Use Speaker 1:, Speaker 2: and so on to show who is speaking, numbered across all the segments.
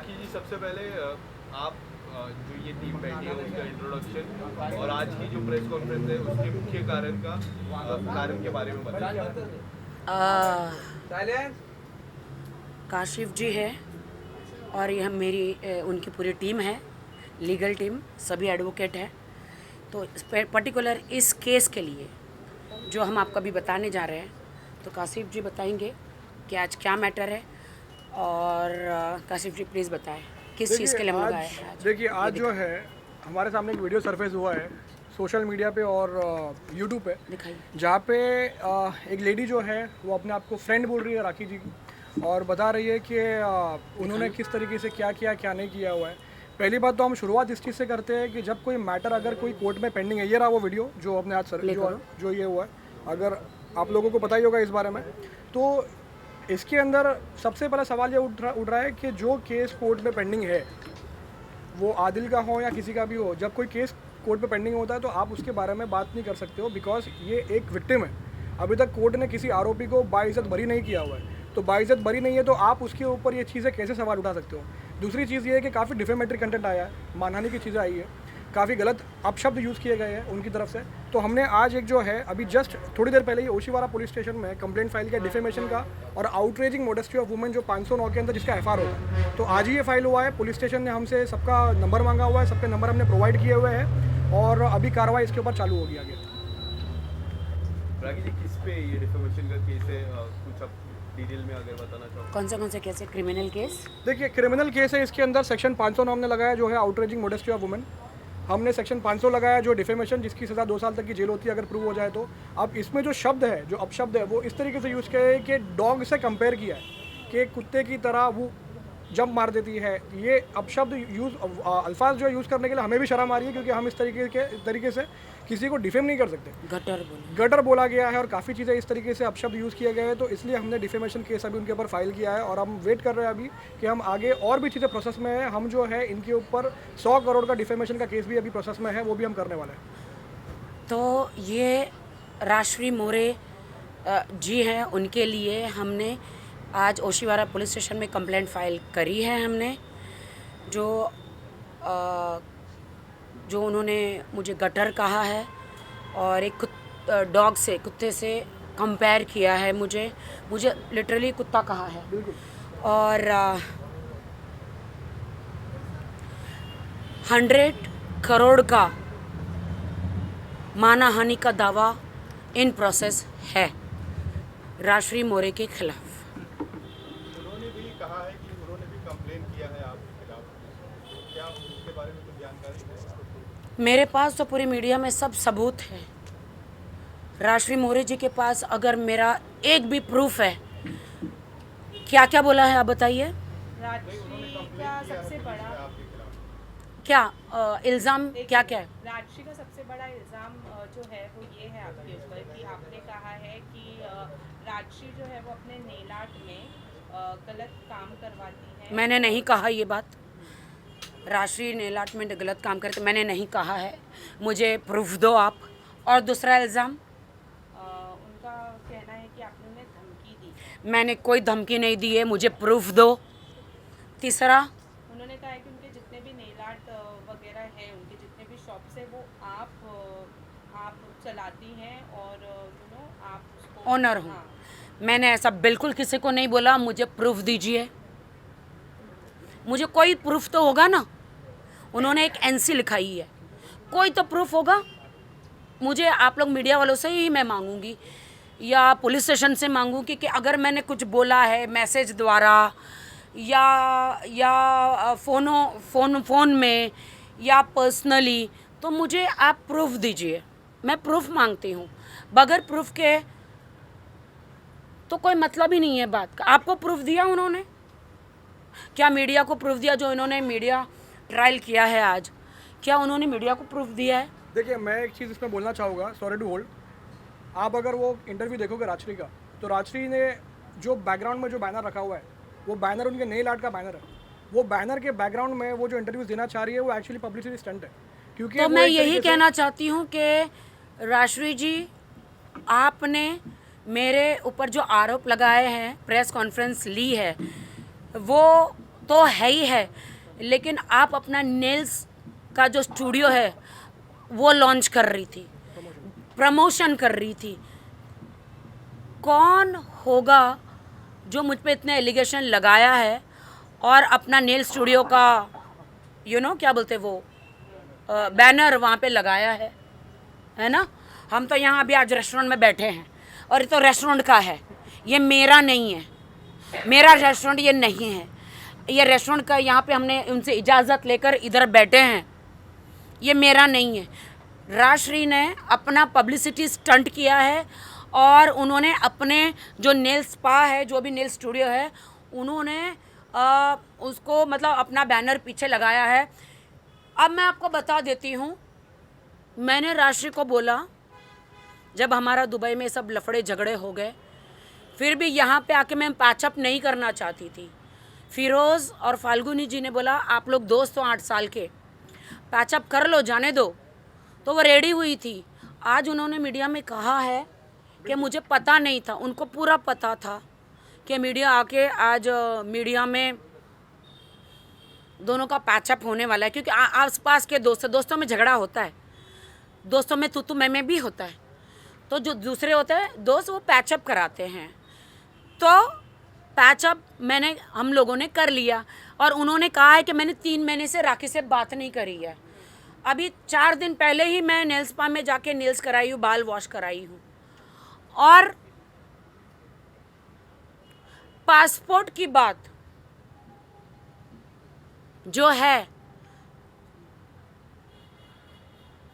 Speaker 1: राखी जी, सबसे पहले आप जो ये टीम बैठी है उसका इंट्रोडक्शन और आज की जो प्रेस कॉन्फ्रेंस है उसके मुख्य कारण के बारे में बताइए।
Speaker 2: काशिफ जी है और ये हम मेरी उनकी पूरी टीम है, लीगल टीम, सभी एडवोकेट हैं। तो पर्टिकुलर इस केस के लिए जो हम आपको अभी बताने जा रहे हैं, तो काशिफ जी बताएंगे कि आज क्या मैटर है। और काशिफ जी प्लीज़ बताएं किस चीज़ के लिए हम लोग आए हैं आज।
Speaker 3: देखिए आज जो है हमारे सामने एक वीडियो सरफेस हुआ है सोशल मीडिया पे और यूट्यूब पे,
Speaker 2: दिखाइए।
Speaker 3: जहाँ पे एक लेडी जो है वो अपने आप को फ्रेंड बोल रही है राखी जी की, और बता रही है कि उन्होंने किस तरीके से क्या किया क्या नहीं किया हुआ है। पहली बात तो हम शुरुआत इस चीज़ से करते हैं कि जब कोई मैटर अगर कोई कोर्ट में पेंडिंग है, ये रहा वो वीडियो जो अपने आज जो ये हुआ है, अगर आप लोगों को पता ही होगा इस बारे में, तो इसके अंदर सबसे पहला सवाल ये उठ रहा है कि जो केस कोर्ट में पेंडिंग है वो आदिल का हो या किसी का भी हो, जब कोई केस कोर्ट में पेंडिंग होता है तो आप उसके बारे में बात नहीं कर सकते हो, बिकॉज ये एक विक्टिम है। अभी तक कोर्ट ने किसी आरोपी को बाइज्जत बरी नहीं किया हुआ है, तो बाइज्जत बरी नहीं है तो आप उसके ऊपर ये चीज़ें कैसे सवाल उठा सकते हो। दूसरी चीज़ ये है कि काफ़ी डिफेमेटरी कंटेंट आया है, मानहानि की चीज़ें आई है, काफ़ी गलत अपशब्द यूज़ किए गए हैं उनकी तरफ से। तो हमने आज एक जो है अभी जस्ट थोड़ी देर पहले ही ओशीवारा पुलिस स्टेशन में कंप्लेंट फाइल किया डिफेमेशन का और आउटरेजिंग मोडेस्टी ऑफ वुमेन जो 509 के अंदर जिसका एफआर होता है। तो आज ही ये फाइल हुआ है, पुलिस स्टेशन ने हमसे सबका नंबर मांगा हुआ है, सबके नंबर हमने प्रोवाइड किए हुए हैं और अभी कार्रवाई इसके ऊपर चालू होगी आगे।
Speaker 1: राखी जी, किस पे ये डिफेमेशन का केस है, कुछ आप डिटेल में अगर बताना चाहो।
Speaker 2: कौन से केस है? Criminal case?
Speaker 3: देखिए क्रिमिनल केस है, इसके अंदर सेक्शन 509 हमने लगाया जो है आउटरेजिंग मोडेस्टी ऑफ वुमेन, हमने सेक्शन 500 लगाया जो डिफेमेशन जिसकी सज़ा 2 साल तक की जेल होती है अगर प्रूव हो जाए तो। अब इसमें जो शब्द है, जो अपशब्द है, वो इस तरीके से यूज़ किया है कि डॉग से कंपेयर किया है कि कुत्ते की तरह वो जंप मार देती है। ये अपशब्द अल्फाज जो यूज़ करने के लिए हमें भी शर्म आ रही है, क्योंकि हम इस तरीके से किसी को डिफेम नहीं कर सकते। गटर बोला गया है और काफ़ी चीज़ें इस तरीके से अपशब्द यूज़ किए गए हैं, तो इसलिए हमने डिफेमेशन केस अभी उनके ऊपर फाइल किया है और हम वेट कर रहे हैं अभी कि हम आगे और भी चीज़ें प्रोसेस में है। हम जो है इनके ऊपर 100 करोड़ का डिफेमेशन का केस भी अभी प्रोसेस में है, वो भी हम करने वाले हैं।
Speaker 2: तो ये राश्री मोरे जी हैं, उनके लिए हमने आज ओशीवारा पुलिस स्टेशन में कंप्लेंट फाइल करी है हमने। जो उन्होंने मुझे गटर कहा है और एक डॉग से, कुत्ते से कंपेयर किया है, मुझे लिटरली कुत्ता कहा है। और 100 करोड़ का मानहानि का दावा इन प्रोसेस है राश्री मोरे के खिलाफ।
Speaker 1: उन्होंने भी कहा है कि उन्होंने भी कंप्लेन किया है आपके खिलाफ, तो क्या उसके बारे में कुछ जानकारी है?
Speaker 2: मेरे पास तो पूरी मीडिया में सब सबूत है। राश्री मोरे जी के पास अगर मेरा एक भी प्रूफ है, क्या क्या बोला है आप बताइए।
Speaker 4: राजश्री का सबसे बड़ा
Speaker 2: क्या इल्ज़ाम क्या है?
Speaker 4: राजश्री का सबसे बड़ा इल्ज़ाम जो है वो ये है आपके ऊपर कि आपने कहा है कि राजश्री जो है वो अपने नेल आर्ट में गलत काम करवाती है।
Speaker 2: मैंने नहीं कहा ये बात। राशि नेल आर्ट में गलत काम करते मैंने नहीं कहा है, मुझे प्रूफ दो आप। और दूसरा इल्ज़ाम,
Speaker 4: उनका कहना है कि आपने उन्हें धमकी दी।
Speaker 2: मैंने कोई धमकी नहीं दी है, मुझे प्रूफ दो। तीसरा,
Speaker 4: उन्होंने कहा है कि उनके जितने भी नेल आर्ट वगैरह हैं, उनके जितने भी शॉप्स हैं, वो आप चलाती हैं और आप उसको
Speaker 2: ऑनर हूँ। मैंने ऐसा बिल्कुल किसी को नहीं बोला। मुझे प्रूफ दीजिए, मुझे कोई प्रूफ तो होगा ना। उन्होंने एक एनसी लिखाई है, कोई तो प्रूफ होगा। मुझे आप लोग मीडिया वालों से ही मैं मांगूंगी या पुलिस स्टेशन से मांगूंगी कि अगर मैंने कुछ बोला है मैसेज द्वारा या फ़ोन में या पर्सनली, तो मुझे आप प्रूफ दीजिए। मैं प्रूफ मांगती हूँ। बगैर प्रूफ के तो कोई मतलब ही नहीं है बात का। आपको प्रूफ दिया उन्होंने? क्या मीडिया को प्रूफ दिया? जो इन्होंने मीडिया ट्रायल किया है आज, क्या उन्होंने मीडिया को प्रूफ दिया है?
Speaker 3: देखिए मैं एक चीज़ इसमें बोलना चाहूँगा, सॉरी टू होल्ड। आप अगर वो इंटरव्यू देखोगे राजश्री का, तो राजश्री ने जो बैकग्राउंड में जो बैनर रखा हुआ है, वो बैनर उनके नेल आर्ट का बैनर है। वो बैनर के बैकग्राउंड में वो जो इंटरव्यूज देना चाह रही है वो एक्चुअली पब्लिसिटी स्टंट है। क्योंकि
Speaker 2: तो मैं यही कहना चाहती हूँ कि राजश्री जी, आपने मेरे ऊपर जो आरोप लगाए हैं, प्रेस कॉन्फ्रेंस ली है, वो तो है ही है, लेकिन आप अपना नेल्स का जो स्टूडियो है वो लॉन्च कर रही थी, प्रमोशन कर रही थी। कौन होगा जो मुझ पे इतने एलिगेशन लगाया है और अपना नेल स्टूडियो का क्या बोलते वो बैनर वहाँ पे लगाया है ना। हम तो यहाँ अभी आज रेस्टोरेंट में बैठे हैं और ये तो रेस्टोरेंट का है, ये मेरा नहीं है, मेरा रेस्टोरेंट ये नहीं है। ये रेस्टोरेंट का यहाँ पे हमने उनसे इजाज़त लेकर इधर बैठे हैं, ये मेरा नहीं है। राजश्री ने अपना पब्लिसिटी स्टंट किया है और उन्होंने अपने जो नेल स्पा है, जो भी नेल स्टूडियो है, उन्होंने उसको मतलब अपना बैनर पीछे लगाया है। अब मैं आपको बता देती हूँ, मैंने राजश्री को बोला जब हमारा दुबई में सब लफड़े झगड़े हो गए, फिर भी यहाँ पे आके मैं पैचअप नहीं करना चाहती थी। फिरोज़ और फाल्गुनी जी ने बोला आप लोग दोस्त हो 8 साल के, पैचअप कर लो, जाने दो, तो वो रेडी हुई थी। आज उन्होंने मीडिया में कहा है कि मुझे पता नहीं था, उनको पूरा पता था कि मीडिया आके आज मीडिया में दोनों का पैचअप होने वाला है, क्योंकि आसपास के दोस्तों में झगड़ा होता है, दोस्तों में तू मैं भी होता है, तो जो दूसरे होते हैं दोस्त वो पैचअप कराते हैं। तो पैचअप हम लोगों ने कर लिया और उन्होंने कहा है कि मैंने 3 महीने से राखी से बात नहीं करी है। अभी 4 दिन पहले ही मैं नेल स्पा में जाके नेल्स कराई हूँ, बाल वॉश कराई हूँ। और पासपोर्ट की बात जो है,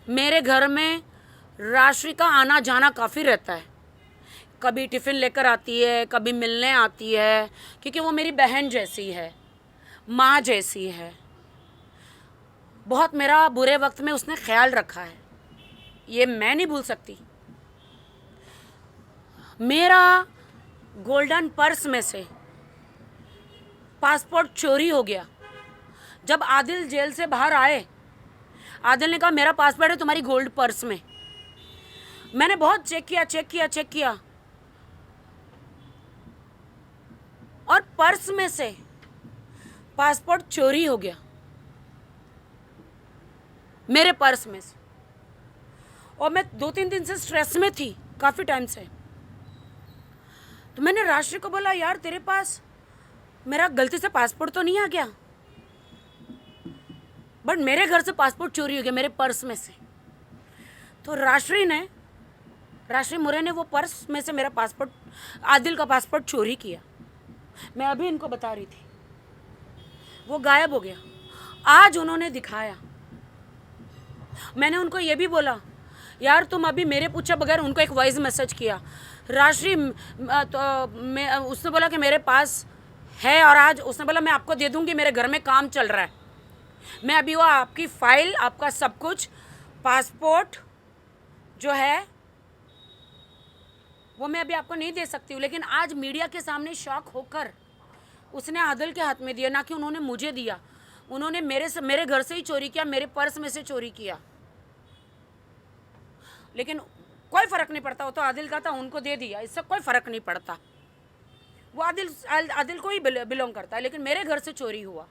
Speaker 2: मेरे घर में राजश्री का आना जाना काफ़ी रहता है। कभी टिफ़िन लेकर आती है, कभी मिलने आती है, क्योंकि वो मेरी बहन जैसी है, माँ जैसी है। बहुत मेरा बुरे वक्त में उसने ख्याल रखा है, ये मैं नहीं भूल सकती। मेरा गोल्डन पर्स में से पासपोर्ट चोरी हो गया। जब आदिल जेल से बाहर आए, आदिल ने कहा मेरा पासपोर्ट है तुम्हारी गोल्ड पर्स में। मैंने बहुत चेक किया और पर्स में से पासपोर्ट चोरी हो गया, मेरे पर्स में से। और मैं 2-3 दिन से स्ट्रेस में थी, काफ़ी टाइम से। तो मैंने राजश्री को बोला यार तेरे पास मेरा गलती से पासपोर्ट तो नहीं आ गया, बट मेरे घर से पासपोर्ट चोरी हो गया मेरे पर्स में से। तो राजश्री मुरे ने वो पर्स में से मेरा पासपोर्ट, आदिल का पासपोर्ट चोरी किया। मैं अभी इनको बता रही थी, वो गायब हो गया। आज उन्होंने दिखाया। मैंने उनको ये भी बोला यार तुम अभी मेरे पूछे बगैर उनको एक वॉइस मैसेज किया। राजश्री उसने बोला कि मेरे पास है, और आज उसने बोला मैं आपको दे दूंगी, मेरे घर में काम चल रहा है। मैं अभी वो आपकी फ़ाइल, आपका सब कुछ, पासपोर्ट जो है वो मैं अभी आपको नहीं दे सकती हूँ। लेकिन आज मीडिया के सामने शॉक होकर उसने आदिल के हाथ में दिया, ना कि उन्होंने मुझे दिया। उन्होंने मेरे घर से ही चोरी किया, मेरे पर्स में से चोरी किया। लेकिन कोई फ़र्क नहीं पड़ता, वो तो आदिल का था, उनको दे दिया, इससे कोई फ़र्क नहीं पड़ता। वो आदिल को ही बिलोंग करता है, लेकिन मेरे घर से चोरी हुआ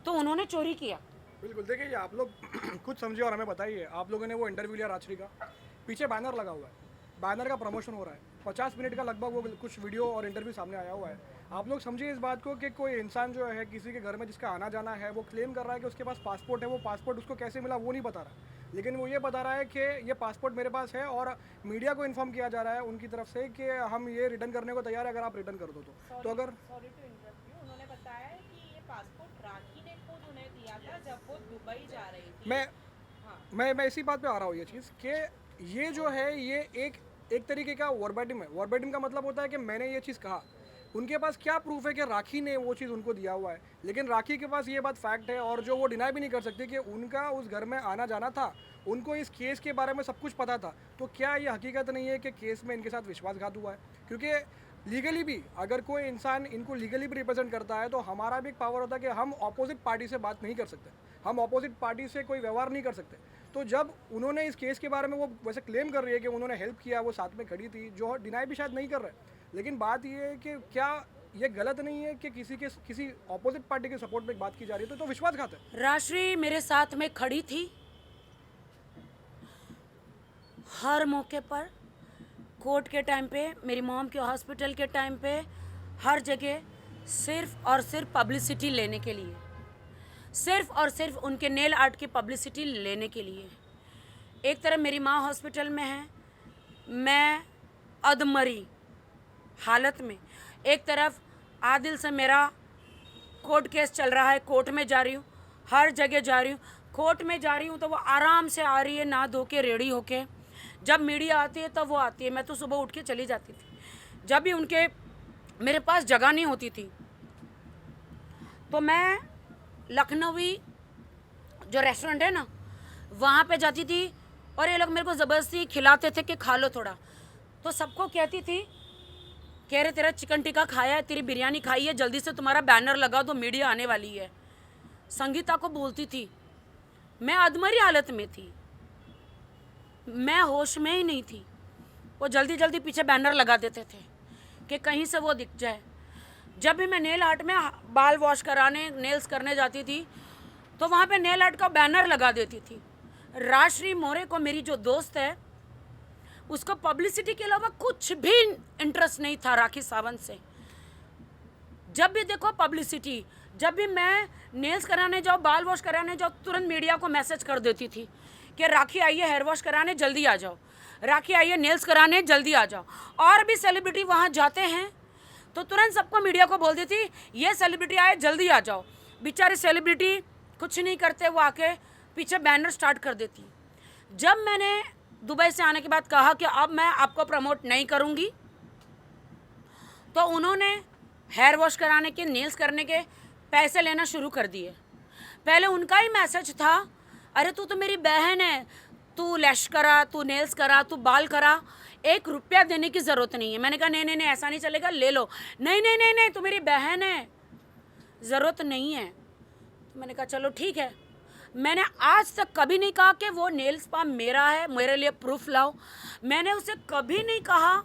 Speaker 2: तो उन्होंने चोरी किया।
Speaker 3: बिल्कुल, देखिए आप लोग खुद समझिए और हमें बताइए। आप लोगों ने वो इंटरव्यू लिया राजश्री का, पीछे बैनर लगा हुआ है, बैनर का प्रमोशन हो रहा है, 50 मिनट का लगभग वो कुछ वीडियो और इंटरव्यू सामने आया हुआ है। आप लोग समझिए इस बात को कि कोई इंसान जो है किसी के घर में जिसका आना जाना है, वो क्लेम कर रहा है कि उसके पास पासपोर्ट है। वो पासपोर्ट उसको कैसे मिला वो नहीं बता रहा, लेकिन वो ये बता रहा है कि ये पासपोर्ट मेरे पास है और मीडिया को इन्फॉर्म किया जा रहा है उनकी तरफ से कि हम ये रिटर्न करने को तैयार है अगर आप रिटर्न कर दो तो अगर
Speaker 4: सॉरी टू इंटरप्ट यू, उन्होंने बताया है कि ये पासपोर्ट राखी ने खुद उन्हें दिया था जब वो दुबई जा रही थी।
Speaker 3: मैं इसी बात पे आ रहा हूँ, ये चीज़ कि ये जो है ये एक तरीके का वर्बैटिम है। वर्बैटिम का मतलब होता है कि मैंने ये चीज़ कहा। उनके पास क्या प्रूफ है कि राखी ने वो चीज़ उनको दिया हुआ है, लेकिन राखी के पास ये बात फैक्ट है और जो वो डिनाई भी नहीं कर सकती कि उनका उस घर में आना जाना था, उनको इस केस के बारे में सब कुछ पता था। तो क्या ये हकीकत नहीं है कि केस में इनके साथ विश्वासघात हुआ है? क्योंकि लीगली भी अगर कोई इंसान इनको लीगली भी रिप्रेजेंट करता है तो हमारा भी एक पावर होता है कि हम ऑपोजिट पार्टी से बात नहीं कर सकते, हम ऑपोजिट पार्टी से कोई व्यवहार नहीं कर सकते। तो जब उन्होंने इस केस के बारे में, वो वैसे क्लेम कर रही है कि उन्होंने हेल्प किया, वो साथ में खड़ी थी, जो डिनाई भी शायद नहीं कर रहे, लेकिन बात ये है कि क्या ये गलत नहीं है कि किसी ऑपोजिट पार्टी के सपोर्ट में एक बात की जा रही है, तो विश्वासघात है।
Speaker 2: राशि मेरे साथ में खड़ी थी हर मौके पर, कोर्ट के टाइम पे, मेरी मॉम के हॉस्पिटल के टाइम पे, हर जगह, सिर्फ और सिर्फ पब्लिसिटी लेने के लिए, सिर्फ और सिर्फ उनके नेल आर्ट की पब्लिसिटी लेने के लिए। एक तरफ मेरी माँ हॉस्पिटल में है, मैं अधमरी हालत में, एक तरफ आदिल से मेरा कोर्ट केस चल रहा है, कोर्ट में जा रही हूँ, हर जगह जा रही हूँ, कोर्ट में जा रही हूँ तो वो आराम से आ रही है, नहा धो के रेडी होके। जब मीडिया आती है तब वो आती है, मैं तो सुबह उठ के चली जाती थी। जब भी उनके मेरे पास जगह नहीं होती थी तो मैं लखनवी जो रेस्टोरेंट है ना, वहाँ पे जाती थी और ये लोग मेरे को ज़बरदस्ती खिलाते थे कि खा लो थोड़ा। तो सबको कहती थी, कह रहे तेरा चिकन टिक्का खाया है, तेरी बिरयानी खाई है, जल्दी से तुम्हारा बैनर लगा दो, मीडिया आने वाली है। संगीता को बोलती थी, मैं अधमरी हालत में थी, मैं होश में ही नहीं थी। वो जल्दी जल्दी पीछे बैनर लगा देते थे कि कहीं से वो दिख जाए। जब भी मैं नेल आर्ट में बाल वॉश कराने, नेल्स करने जाती थी तो वहाँ पे नेल आर्ट का बैनर लगा देती थी। राजश्री मोरे को, मेरी जो दोस्त है, उसको पब्लिसिटी के अलावा कुछ भी इंटरेस्ट नहीं था राखी सावंत से। जब भी देखो पब्लिसिटी, जब भी मैं नेल्स कराने जाओ, बाल वॉश कराने जाओ, तुरंत मीडिया को मैसेज कर देती थी कि राखी आई है हेयर वॉश कराने, जल्दी आ जाओ, राखी आई है नेल्स कराने, जल्दी आ जाओ। और भी सेलिब्रिटी वहाँ जाते हैं तो तुरंत सबको मीडिया को बोल देती, ये सेलिब्रिटी आए, जल्दी आ जाओ। बेचारे सेलिब्रिटी कुछ नहीं करते, वो आके पीछे बैनर स्टार्ट कर देती। जब मैंने दुबई से आने के बाद कहा कि अब मैं आपको प्रमोट नहीं करूँगी, तो उन्होंने हेयर वॉश कराने के, नेल्स करने के पैसे लेना शुरू कर दिए। पहले उनका ही मैसेज था, अरे तू तो मेरी बहन है, तू लैश करा, तू नेल्स करा, तू बाल करा, 1 रुपया देने की ज़रूरत नहीं है। मैंने कहा नहीं नहीं नहीं, ऐसा नहीं चलेगा, ले लो। नहीं नहीं नहीं नहीं, तू मेरी बहन है, ज़रूरत नहीं है। तो मैंने कहा चलो ठीक है। मैंने आज तक कभी नहीं कहा कि वो नेल स्पा मेरा है, मेरे लिए प्रूफ लाओ। मैंने उसे कभी नहीं कहा,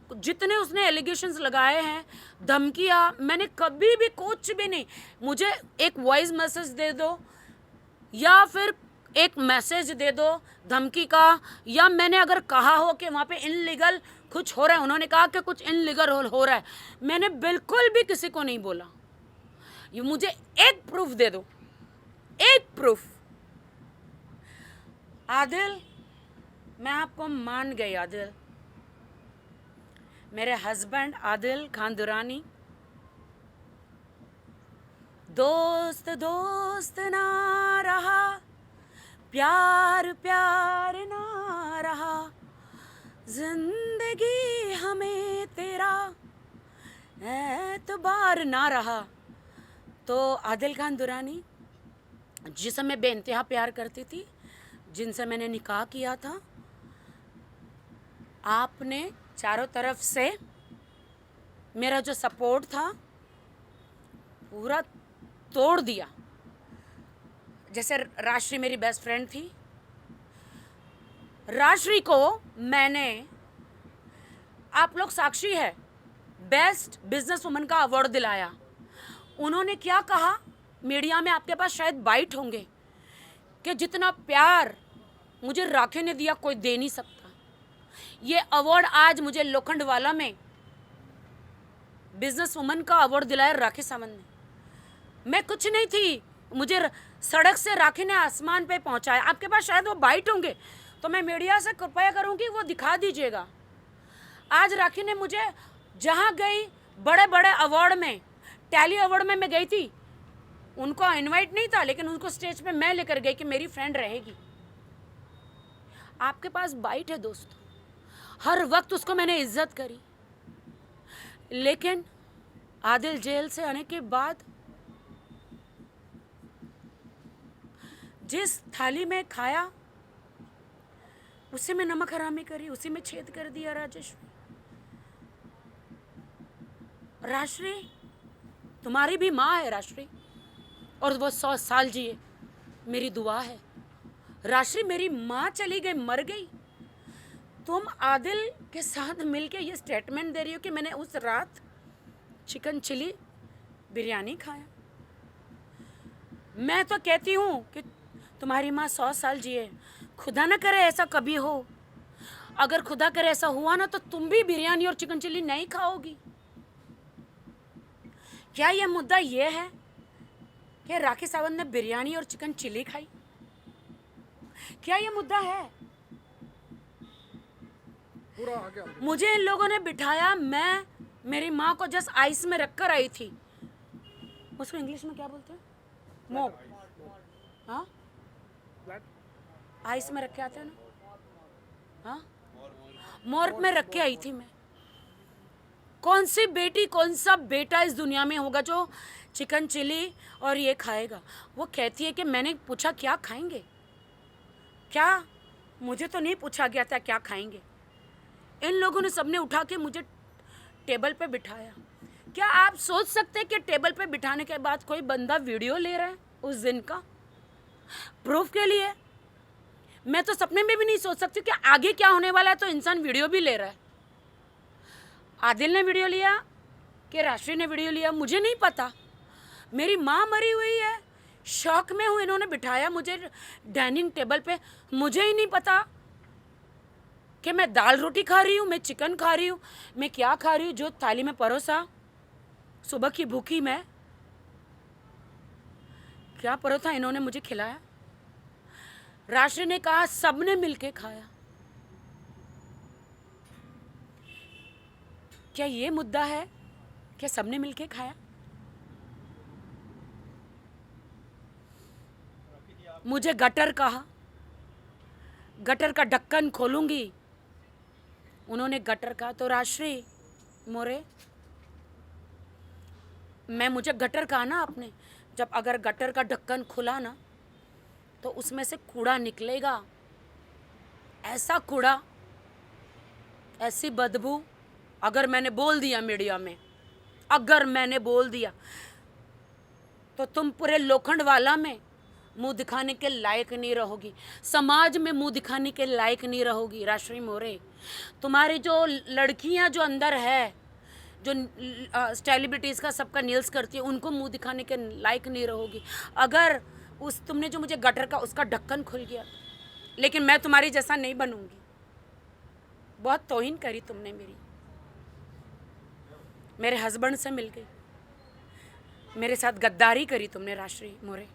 Speaker 2: जितने उसने एलिगेशंस लगाए हैं, धमकियाँ, मैंने कभी भी कुछ भी नहीं। मुझे एक वॉइस मैसेज दे दो या फिर एक मैसेज दे दो धमकी का, या मैंने अगर कहा हो कि वहाँ पे इनलीगल कुछ हो रहा है, उन्होंने कहा कि कुछ इनलीगल हो रहा है, मैंने बिल्कुल भी किसी को नहीं बोला। ये मुझे एक प्रूफ दे दो, एक प्रूफ। आदिल, मैं आपको मान गई आदिल, मेरे हस्बैंड आदिल खान दुरानी, दोस्त दोस्त ना रहा, प्यार प्यार ना रहा, जिंदगी हमें तेरा एतबार ना रहा। तो आदिल खान दुरानी, जिसे मैं बेइंतहा प्यार करती थी, जिनसे मैंने निकाह किया था, आपने चारों तरफ से मेरा जो सपोर्ट था पूरा तोड़ दिया। जैसे राजश्री मेरी बेस्ट फ्रेंड थी, राजश्री को मैंने, आप लोग साक्षी है, बेस्ट बिजनेस वुमन का अवार्ड दिलाया। उन्होंने क्या कहा मीडिया में, आपके पास शायद बाइट होंगे, कि जितना प्यार मुझे राखी ने दिया कोई दे नहीं सकता। ये अवार्ड आज मुझे लोखंडवाला में बिजनेस वुमन का अवार्ड दिलाया राखी सावंत ने। मैं कुछ नहीं थी, मुझे सड़क से राखी ने आसमान पे पहुंचाया। आपके पास शायद वो बाइट होंगे, तो मैं मीडिया से कृपया करूंगी वो दिखा दीजिएगा। आज राखी ने मुझे, जहां गई बड़े बड़े अवार्ड में, टैली अवार्ड में मैं गई थी, उनको इनवाइट नहीं था, लेकिन उनको स्टेज पे मैं लेकर गई कि मेरी फ्रेंड रहेगी। आपके पास बाइट है दोस्तों, हर वक्त उसको मैंने इज्जत करी। लेकिन आदिल जेल से आने के बाद जिस थाली में खाया उसी में नमक हरामी करी, उसी में छेद कर दिया राजेश्वरी। राजश्री तुम्हारी भी माँ है राजश्री, और वो 100 साल जिए, मेरी दुआ है। राजश्री मेरी माँ चली गई, मर गई, तुम आदिल के साथ मिलके ये स्टेटमेंट दे रही हो कि मैंने उस रात चिकन चिली बिरयानी खाया। मैं तो कहती हूँ कि तुम्हारी माँ 100 साल जिए, खुदा ना करे ऐसा कभी हो। अगर खुदा करे ऐसा हुआ ना तो तुम भी बिरयानी और चिकन चिली नहीं खाओगी। क्या ये मुद्दा ये है कि राखी सावंत ने बिरयानी और चिकन चिली खाई? क्या ये मुद्दा है?
Speaker 3: पूरा आगे आओ।
Speaker 2: मुझे इन लोगों ने बिठाया, मैं मेरी माँ को जस्ट आइस में रखकर आई थी। उसको इंग्लिश में क्या बोलते हैं? मोप। हाँ, आइस में रख के आते हैं ना। हाँ, मोर्प में रख के आई थी मैं। कौन सी बेटी, कौन सा बेटा इस दुनिया में होगा जो चिकन चिली और ये खाएगा? वो कहती है कि मैंने पूछा क्या खाएंगे, क्या? मुझे तो नहीं पूछा गया था क्या खाएंगे। इन लोगों ने सबने उठा के मुझे टेबल पे बिठाया। क्या आप सोच सकते हैं कि टेबल पे बिठाने के बाद कोई बंदा वीडियो ले रहा है उस दिन का प्रूफ के लिए? मैं तो सपने में भी नहीं सोच सकती कि आगे क्या होने वाला है, तो इंसान वीडियो भी ले रहा है। आदिल ने वीडियो लिया कि राष्ट्रीय ने वीडियो लिया, मुझे नहीं पता। मेरी माँ मरी हुई है, शौक में हूँ, इन्होंने बिठाया मुझे डाइनिंग टेबल पे, मुझे ही नहीं पता कि मैं दाल रोटी खा रही हूँ, मैं चिकन खा रही हूँ, मैं क्या खा रही हूँ। जो थाली में परोसा, सुबह की भूखी मैं, क्या परोसा इन्होंने मुझे खिलाया। राष्ट्रीय ने कहा सबने मिलके खाया। क्या ये मुद्दा है? क्या सबने मिलके खाया? मुझे गटर कहा, गटर का ढक्कन खोलूंगी। उन्होंने गटर कहा तो राष्ट्रीय मोरे, मुझे गटर कहा ना आपने, जब अगर गटर का ढक्कन खुला ना तो उसमें से कूड़ा निकलेगा, ऐसा कूड़ा, ऐसी बदबू। अगर मैंने बोल दिया मीडिया में, अगर मैंने बोल दिया तो तुम पूरे लोखंड वाला में मुंह दिखाने के लायक नहीं रहोगी, समाज में मुंह दिखाने के लायक नहीं रहोगी। राष्ट्रीय मोरे, तुम्हारी जो लड़कियां जो अंदर है, जो सेलिब्रिटीज़ का सबका नील्स करती है, उनको मुंह दिखाने के लायक नहीं रहोगी। अगर उस तुमने जो मुझे गटर का उसका ढक्कन खुल गया, लेकिन मैं तुम्हारी जैसा नहीं बनूंगी। बहुत तौहीन करी तुमने मेरी, मेरे हस्बैंड से मिल गई, मेरे साथ गद्दारी करी तुमने राष्ट्रीय मोरे।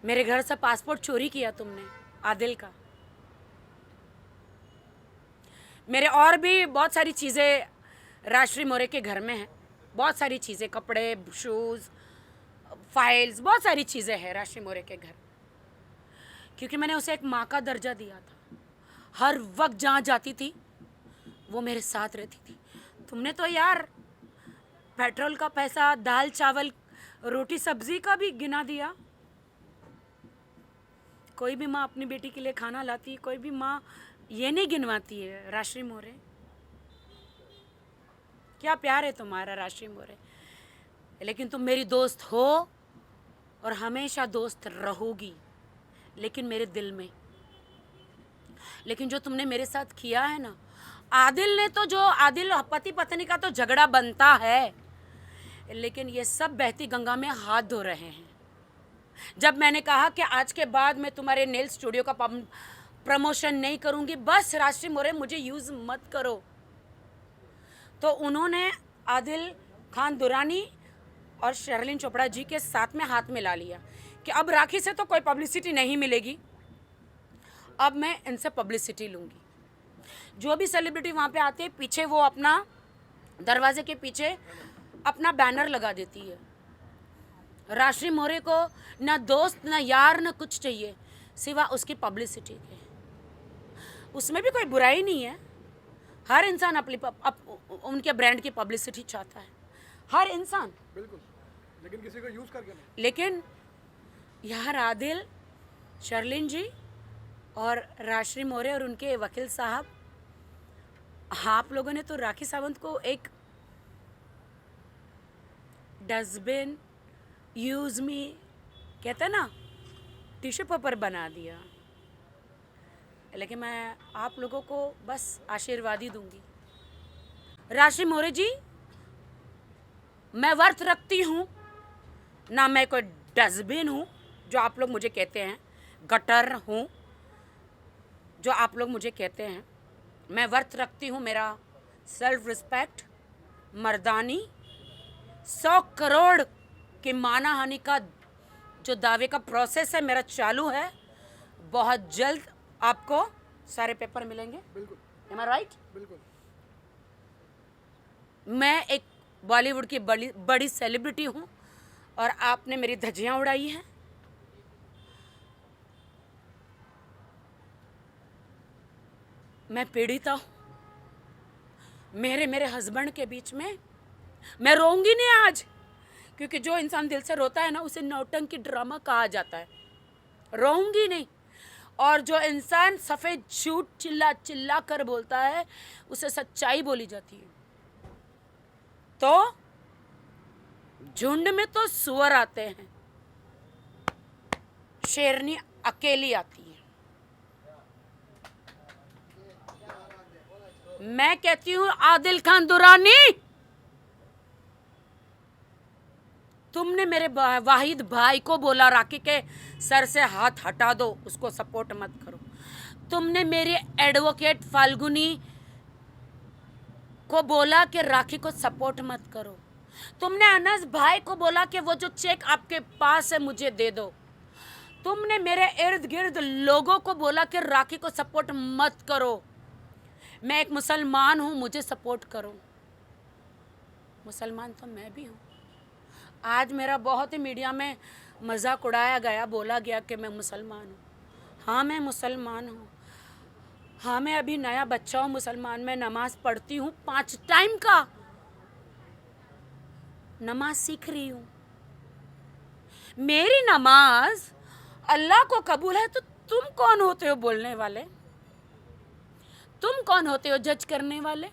Speaker 2: मेरे घर से पासपोर्ट चोरी किया तुमने आदिल का। मेरे और भी बहुत सारी चीज़ें राष्ट्रीय मोरे के घर में हैं, बहुत सारी चीज़ें, कपड़े, शूज़, फाइल्स, बहुत सारी चीज़ें हैं राष्ट्रीय मोरे के घर, क्योंकि मैंने उसे एक माँ का दर्जा दिया था। हर वक्त जहाँ जाती थी वो मेरे साथ रहती थी। तुमने तो यार पेट्रोल का पैसा, दाल चावल, रोटी सब्जी का भी गिना दिया। कोई भी माँ अपनी बेटी के लिए खाना लाती है, कोई भी माँ ये नहीं गिनवाती है। राष्ट्रीय मोरे, क्या प्यार है तुम्हारा राष्ट्रीय मोरे। लेकिन तुम मेरी दोस्त हो और हमेशा दोस्त रहोगी, लेकिन मेरे दिल में। लेकिन जो तुमने मेरे साथ किया है ना, आदिल ने तो, जो आदिल पति पत्नी का तो झगड़ा बनता है, लेकिन ये सब बहती गंगा में हाथ धो रहे हैं। जब मैंने कहा कि आज के बाद मैं तुम्हारे नेल स्टूडियो का प्रमोशन नहीं करूंगी, बस राष्ट्रीय मोरे मुझे यूज़ मत करो, तो उन्होंने आदिल खान दुरानी और शर्लिन चोपड़ा जी के साथ में हाथ मिला लिया कि अब राखी से तो कोई पब्लिसिटी नहीं मिलेगी, अब मैं इनसे पब्लिसिटी लूँगी। जो भी सेलिब्रिटी वहाँ पे आते हैं, पीछे वो अपना दरवाजे के पीछे अपना बैनर लगा देती है। राष्ट्रीय मोरे को ना दोस्त, ना यार, ना कुछ चाहिए सिवा उसकी पब्लिसिटी के। उसमें भी कोई बुराई नहीं है, हर इंसान अपनी उनके ब्रांड की पब्लिसिटी चाहता है, हर इंसान,
Speaker 3: बिल्कुल, लेकिन किसी को यूज़ करके नहीं।
Speaker 2: लेकिन यार आदिल, शर्लिन जी और राष्ट्रीय मोरे और उनके वकील साहब, आप लोगों ने तो राखी सावंत को एक डस्टबिन, यूज़ मी, कहते हैं ना, टिश्यू पेपर बना दिया। लेकिन मैं आप लोगों को बस आशीर्वाद ही दूंगी। राशि मोरे जी, मैं व्रत रखती हूँ ना, मैं कोई डस्टबिन हूँ जो आप लोग मुझे कहते हैं, गटर हूँ जो आप लोग मुझे कहते हैं। मैं व्रत रखती हूँ, मेरा सेल्फ रिस्पेक्ट, मर्दानी, 100 करोड़ की मानहानि का जो दावे का प्रोसेस है मेरा चालू है। बहुत जल्द आपको सारे पेपर मिलेंगे।
Speaker 3: बिल्कुल
Speaker 2: Am I right?
Speaker 3: बिल्कुल।
Speaker 2: मैं एक बॉलीवुड की बड़ी सेलिब्रिटी हूँ और आपने मेरी धज्जियाँ उड़ाई हैं। मैं पीड़िता हूँ। मेरे हस्बैंड के बीच में मैं रोऊंगी नहीं आज, क्योंकि जो इंसान दिल से रोता है ना उसे नौटंकी ड्रामा कहा जाता है। रोऊंगी नहीं। और जो इंसान सफ़ेद झूठ चिल्ला चिल्ला कर बोलता है उसे सच्चाई बोली जाती है। तो झुंड में तो सुअर आते हैं, शेरनी अकेली आती है। मैं कहती हूँ आदिल खान दुरानी, तुमने मेरे वाहिद भाई को बोला राखी के सर से हाथ हटा दो, उसको सपोर्ट मत करो। तुमने मेरे एडवोकेट फाल्गुनी को बोला कि राखी को सपोर्ट मत करो। तुमने अनस भाई को बोला कि वो जो चेक आपके पास है मुझे दे दो। तुमने मेरे इर्द गिर्द लोगों को बोला कि राखी को सपोर्ट मत करो। मैं एक मुसलमान हूँ, मुझे सपोर्ट करो। मुसलमान तो मैं भी हूँ। आज मेरा बहुत ही मीडिया में मजाक उड़ाया गया, बोला गया कि मैं मुसलमान हूँ। हाँ, मैं मुसलमान हूँ। हाँ, मैं अभी नया बच्चा हूँ मुसलमान। मैं नमाज पढ़ती हूँ, 5 टाइम का नमाज सीख रही हूँ। मेरी नमाज अल्लाह को कबूल है, तो तुम कौन होते हो बोलने वाले? तुम कौन होते हो जज करने वाले?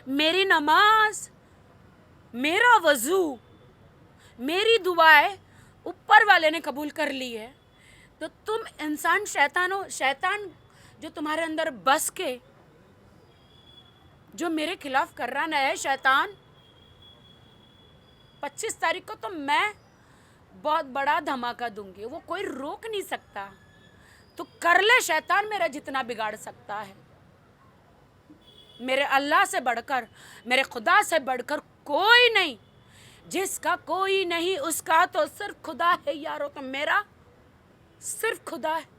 Speaker 2: मेरी नमाज, मेरा वजू, मेरी दुआएं ऊपर वाले ने कबूल कर ली है। तो तुम इंसान शैतान हो। शैतान जो तुम्हारे अंदर बस के जो मेरे खिलाफ कर रहा है शैतान, 25 तारीख को तो मैं बहुत बड़ा धमाका दूंगी, वो कोई रोक नहीं सकता। तो कर ले शैतान, मेरा जितना बिगाड़ सकता है। मेरे अल्लाह से बढ़कर, मेरे खुदा से बढ़कर कोई नहीं। जिसका कोई नहीं उसका तो सिर्फ खुदा है यारो। तो मेरा सिर्फ खुदा है।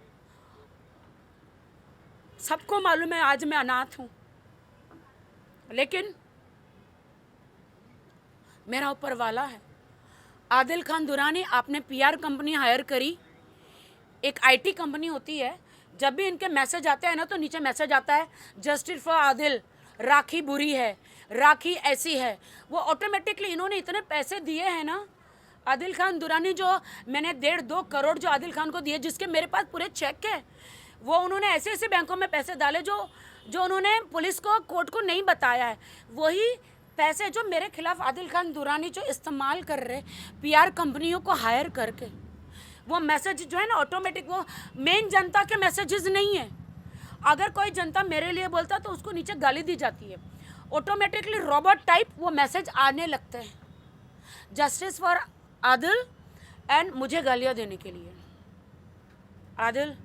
Speaker 2: सबको मालूम है आज मैं अनाथ हूं, लेकिन मेरा ऊपर वाला है। आदिल खान दुरानी, आपने पीआर कंपनी हायर करी। एक आईटी कंपनी होती है, जब भी इनके मैसेज आते हैं ना तो नीचे मैसेज आता है जस्टिस फॉर आदिल, राखी बुरी है, राखी ऐसी है। वो ऑटोमेटिकली इन्होंने इतने पैसे दिए हैं ना आदिल खान दुरानी, जो मैंने 1.5-2 करोड़ जो आदिल खान को दिए, जिसके मेरे पास पूरे चेक है, वो उन्होंने ऐसे ऐसे बैंकों में पैसे डाले जो उन्होंने पुलिस को, कोर्ट को नहीं बताया है। वही पैसे जो मेरे खिलाफ आदिल खान दुरानी जो इस्तेमाल कर रहे पीआर कंपनियों को हायर करके, वो मैसेज जो है ना ऑटोमेटिक, वो मेन जनता के मैसेजेस नहीं है। अगर कोई जनता मेरे लिए बोलता तो उसको नीचे गाली दी जाती है। ऑटोमेटिकली रोबोट टाइप वो मैसेज आने लगते हैं, जस्टिस फॉर आदिल एंड मुझे गालियाँ देने के लिए। आदिल,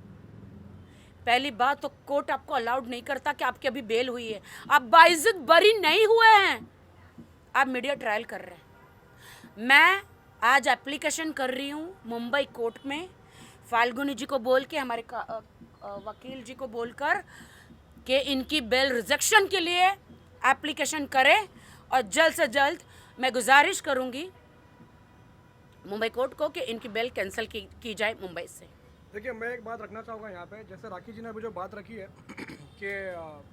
Speaker 2: पहली बात तो कोर्ट आपको अलाउड नहीं करता कि आपकी अभी बेल हुई है, आप बाइज्जत बरी नहीं हुए हैं, आप मीडिया ट्रायल कर रहे हैं। मैं आज एप्लीकेशन कर रही हूँ मुंबई कोर्ट में, फाल्गुनी जी को बोल के, हमारे वकील जी को बोलकर कि इनकी बेल रिजेक्शन के लिए एप्लीकेशन करें, और जल्द से जल्द मैं गुजारिश करूँगी मुंबई कोर्ट को कि इनकी बेल कैंसिल की जाए मुंबई से।
Speaker 3: देखिए, मैं एक बात रखना चाहूँगा यहाँ पे, जैसे राखी जी ने अभी जो बात रखी है कि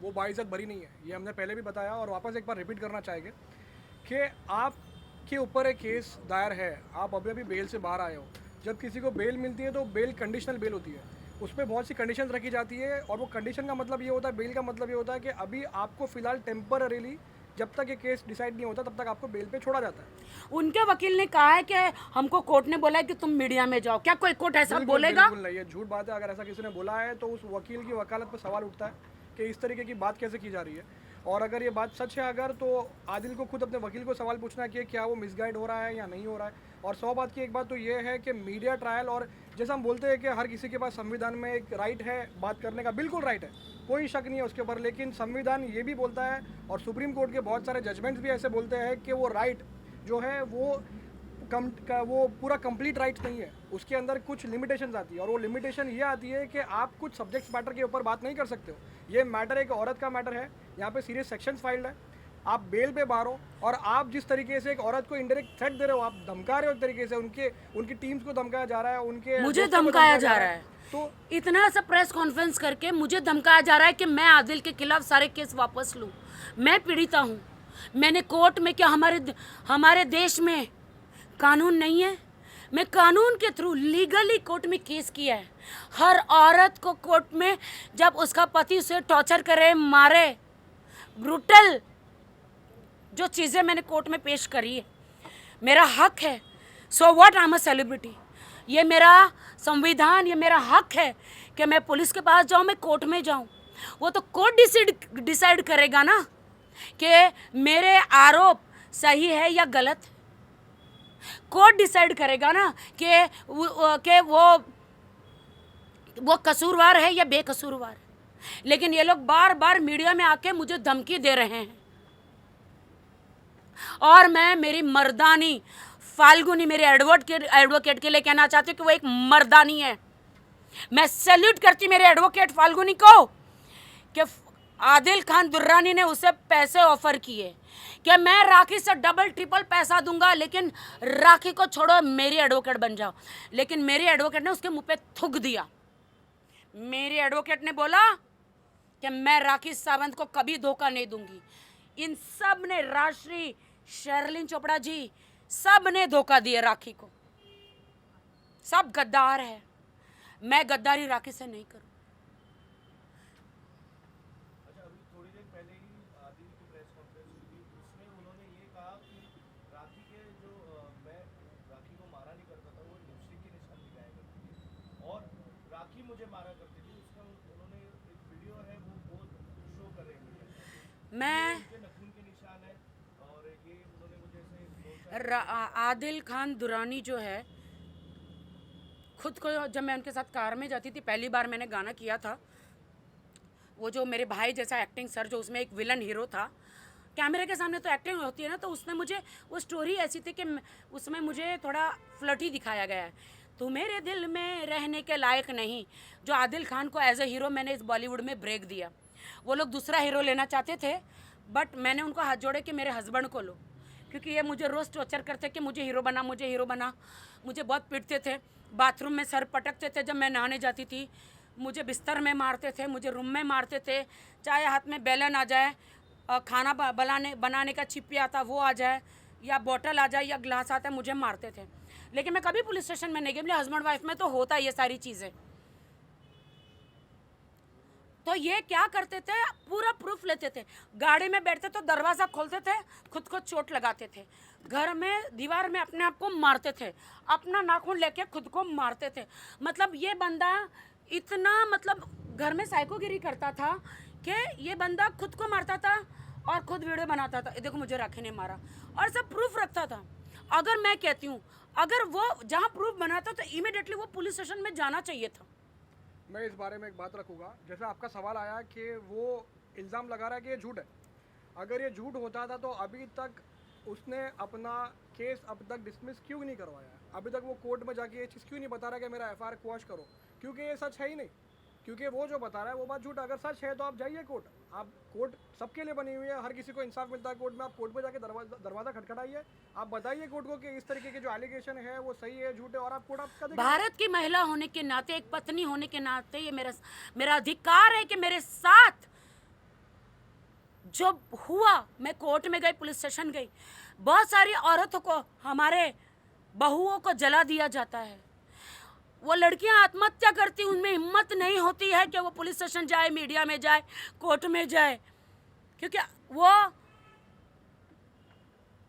Speaker 3: वो बाइज्जत बरी नहीं है, ये हमने पहले भी बताया और वापस एक बार रिपीट करना चाहेंगे कि आपके ऊपर एक केस दायर है, आप अभी अभी बेल से बाहर आए हो। जब किसी को बेल मिलती है तो बेल कंडीशनल बेल होती है, उस पर बहुत सी कंडीशन रखी जाती है, और वो कंडीशन का मतलब ये होता है, बेल का मतलब ये होता है कि अभी आपको फ़िलहाल टेम्पररीली, जब तक ये केस डिसाइड नहीं होता तब तक आपको बेल पे छोड़ा जाता है।
Speaker 2: उनके वकील ने कहा है कि हमको कोर्ट ने बोला है कि तुम मीडिया में जाओ। क्या कोई कोर्ट ऐसा बोलेगा?
Speaker 3: बिल्कुल नहीं, ये झूठ बात है। अगर ऐसा किसी ने बोला है तो उस वकील की वकालत पर सवाल उठता है कि इस तरीके की बात कैसे की जा रही है। और अगर ये बात सच है अगर, तो आदिल को खुद अपने वकील को सवाल पूछना है कि क्या वो मिसगाइड हो रहा है या नहीं हो रहा है। और 100 बात की एक बात तो ये है कि मीडिया ट्रायल, और जैसा हम बोलते हैं कि हर किसी के पास संविधान में एक राइट है बात करने का, बिल्कुल राइट है, कोई शक नहीं है उसके ऊपर, लेकिन संविधान ये भी बोलता है और सुप्रीम कोर्ट के बहुत सारे जजमेंट्स भी ऐसे बोलते हैं कि वो राइट जो है वो वो पूरा कंप्लीट राइट्स नहीं है, उसके अंदर कुछ लिमिटेशंस आती है। और वो लिमिटेशन ये आती है कि आप कुछ सब्जेक्ट मैटर के ऊपर बात नहीं कर सकते हो। ये मैटर एक औरत का मैटर है, यहाँ पे सीरियस सेक्शंस फाइल्ड है, आप बेल पे बाहर हो, और आप जिस तरीके से एक औरत को इंडायरेक्ट थ्रेट दे रहे हो, आप धमका रहे हो एक तरीके से, उनकी टीम्स को धमकाया जा रहा है, उनके
Speaker 2: मुझे
Speaker 3: दोस्तों को
Speaker 2: धमकाया जा रहा है।
Speaker 3: तो
Speaker 2: इतना सा प्रेस कॉन्फ्रेंस करके मुझे धमकाया जा रहा है कि मैं आदिल के खिलाफ सारे केस वापस लूं। मैं पीड़िता हूं। मैंने कोर्ट में, क्या हमारे देश में कानून नहीं है? मैं कानून के थ्रू लीगली कोर्ट में केस किया है। हर औरत को कोर्ट में जब उसका पति उसे टॉर्चर करे, मारे, ब्रूटल जो चीज़ें मैंने कोर्ट में पेश करी है, मेरा हक है। So what, I am a celebrity. ये मेरा संविधान, ये मेरा हक है कि मैं पुलिस के पास जाऊं, मैं कोर्ट में जाऊं। वो तो कोर्ट डिसाइड करेगा ना कि मेरे आरोप सही है या गलत। कोर्ट डिसाइड करेगा ना कि वो कसूरवार है या बेकसूरवार है। लेकिन ये लोग बार बार मीडिया में आके मुझे धमकी दे रहे हैं, और मैं मेरी मर्दानी फाल्गुनी, मेरे एडवोकेट के लिए कहना चाहती हूँ कि वो एक मर्दानी है। मैं सैल्यूट करती मेरे एडवोकेट फाल्गुनी को कि आदिल खान दुर्रानी ने उसे पैसे ऑफर किए कि मैं राखी से डबल ट्रिपल पैसा दूंगा, लेकिन राखी को छोड़ो, मेरी एडवोकेट बन जाओ। लेकिन मेरी एडवोकेट ने उसके मुंह पे थूक दिया। मेरी एडवोकेट ने बोला कि मैं राखी सावंत को कभी धोखा नहीं दूंगी। इन सब ने, राजश्री, शर्लिन चोपड़ा जी, सब ने धोखा दिया राखी को। सब गद्दार है। मैं गद्दारी राखी से नहीं करूं।
Speaker 1: अच्छा, अभी थोड़ी देर पहले ही आदिल की प्रेस कॉन्फ्रेंस हुई थी, उसमें उन्होंने ये कहा कि राखी के जो मैं राखी को मारा नहीं करता था, वो लिपस्टिक के निशान दिखाया करती थी और राखी मुझे मारा करती थी। उसका उन्होंने एक वीडियो है वो शो कर रहे हैं,
Speaker 2: मैं
Speaker 1: उनके नखून के निशान है, और ये उन्होंने मुझे ऐसे
Speaker 2: आदिल खान दुरानी जो है, खुद को, जब मैं उनके साथ कार में जाती थी, पहली बार मैंने गाना किया था, वो जो मेरे भाई जैसा एक्टिंग सर, जो उसमें एक विलन हीरो था, कैमरे के सामने तो एक्टिंग होती है ना, तो उसने मुझे, वो स्टोरी ऐसी थी कि उसमें मुझे थोड़ा फ्लर्टी दिखाया गया है। तू मेरे दिल में रहने के लायक नहीं, जो आदिल खान को एज ए हीरो मैंने इस बॉलीवुड में ब्रेक दिया। वो लोग दूसरा हीरो लेना चाहते थे, बट मैंने उनको हाथ जोड़े कि मेरे हस्बैंड को लो, क्योंकि ये मुझे रोज़ टॉर्चर करते कि मुझे हीरो बना, मुझे हीरो बना। मुझे बहुत पीटते थे, बाथरूम में सर पटकते थे जब मैं नहाने जाती थी, मुझे बिस्तर में मारते थे, मुझे रूम में मारते थे, चाहे हाथ में बेलन आ जाए, खाना बनाने का चिप्पी आता वो आ जाए, या बॉटल आ जाए, या ग्लास आता है, मुझे मारते थे। लेकिन मैं कभी पुलिस स्टेशन में नहीं गई। मेरे हस्बैंड वाइफ में तो होता है ये सारी चीज़ें। तो ये क्या करते थे, पूरा प्रूफ लेते थे। गाड़ी में बैठते तो दरवाज़ा खोलते थे, खुद को चोट लगाते थे। घर में दीवार में अपने आप को मारते थे, अपना नाखून लेके खुद को मारते थे। मतलब ये बंदा इतना, मतलब घर में साइकोगिरी करता था कि ये बंदा खुद को मारता था और खुद वीडियो बनाता था, देखो मुझे राखी ने मारा, और सब प्रूफ रखता था। अगर मैं कहती हूँ, अगर वो जहाँ प्रूफ बनाता तो इमीडिएटली वो पुलिस स्टेशन में जाना चाहिए था।
Speaker 3: मैं इस बारे में एक बात रखूँगा। जैसे आपका सवाल आया कि वो इल्ज़ाम लगा रहा है कि ये झूठ है। अगर ये झूठ होता था तो अभी तक उसने अपना केस अब तक डिसमिस क्यों नहीं करवाया है? अभी तक वो कोर्ट में जाके ये चीज़ क्यों नहीं बता रहा कि मेरा एफआईआर क्वॉश करो? क्योंकि ये सच है ही नहीं, क्योंकि वो जो बता रहा है वो बात झूठ। अगर सच है तो आप जाइए कोर्ट। आप कोर्ट सबके लिए बनी हुई है, हर किसी को इंसाफ मिलता है कोर्ट में। आप कोर्ट में जाके दरवाज़ा खटखटाइए, आप बताइए कोर्ट को कि इस तरीके के जो एलिगेशन है वो सही है, झूठ है, और आप कोर्ट आपका देखेगा।
Speaker 2: भारत की महिला होने के नाते, एक पत्नी होने के नाते, ये मेरा अधिकार है कि मेरे साथ जो हुआ, मैं कोर्ट में गई, पुलिस स्टेशन गई, बहुत सारी औरतों को, हमारे बहुओं को जला दिया जाता है। वो लड़कियां आत्महत्या करती, उनमें हिम्मत नहीं होती है कि वो पुलिस स्टेशन जाए, मीडिया में जाए, कोर्ट में जाए, क्योंकि वो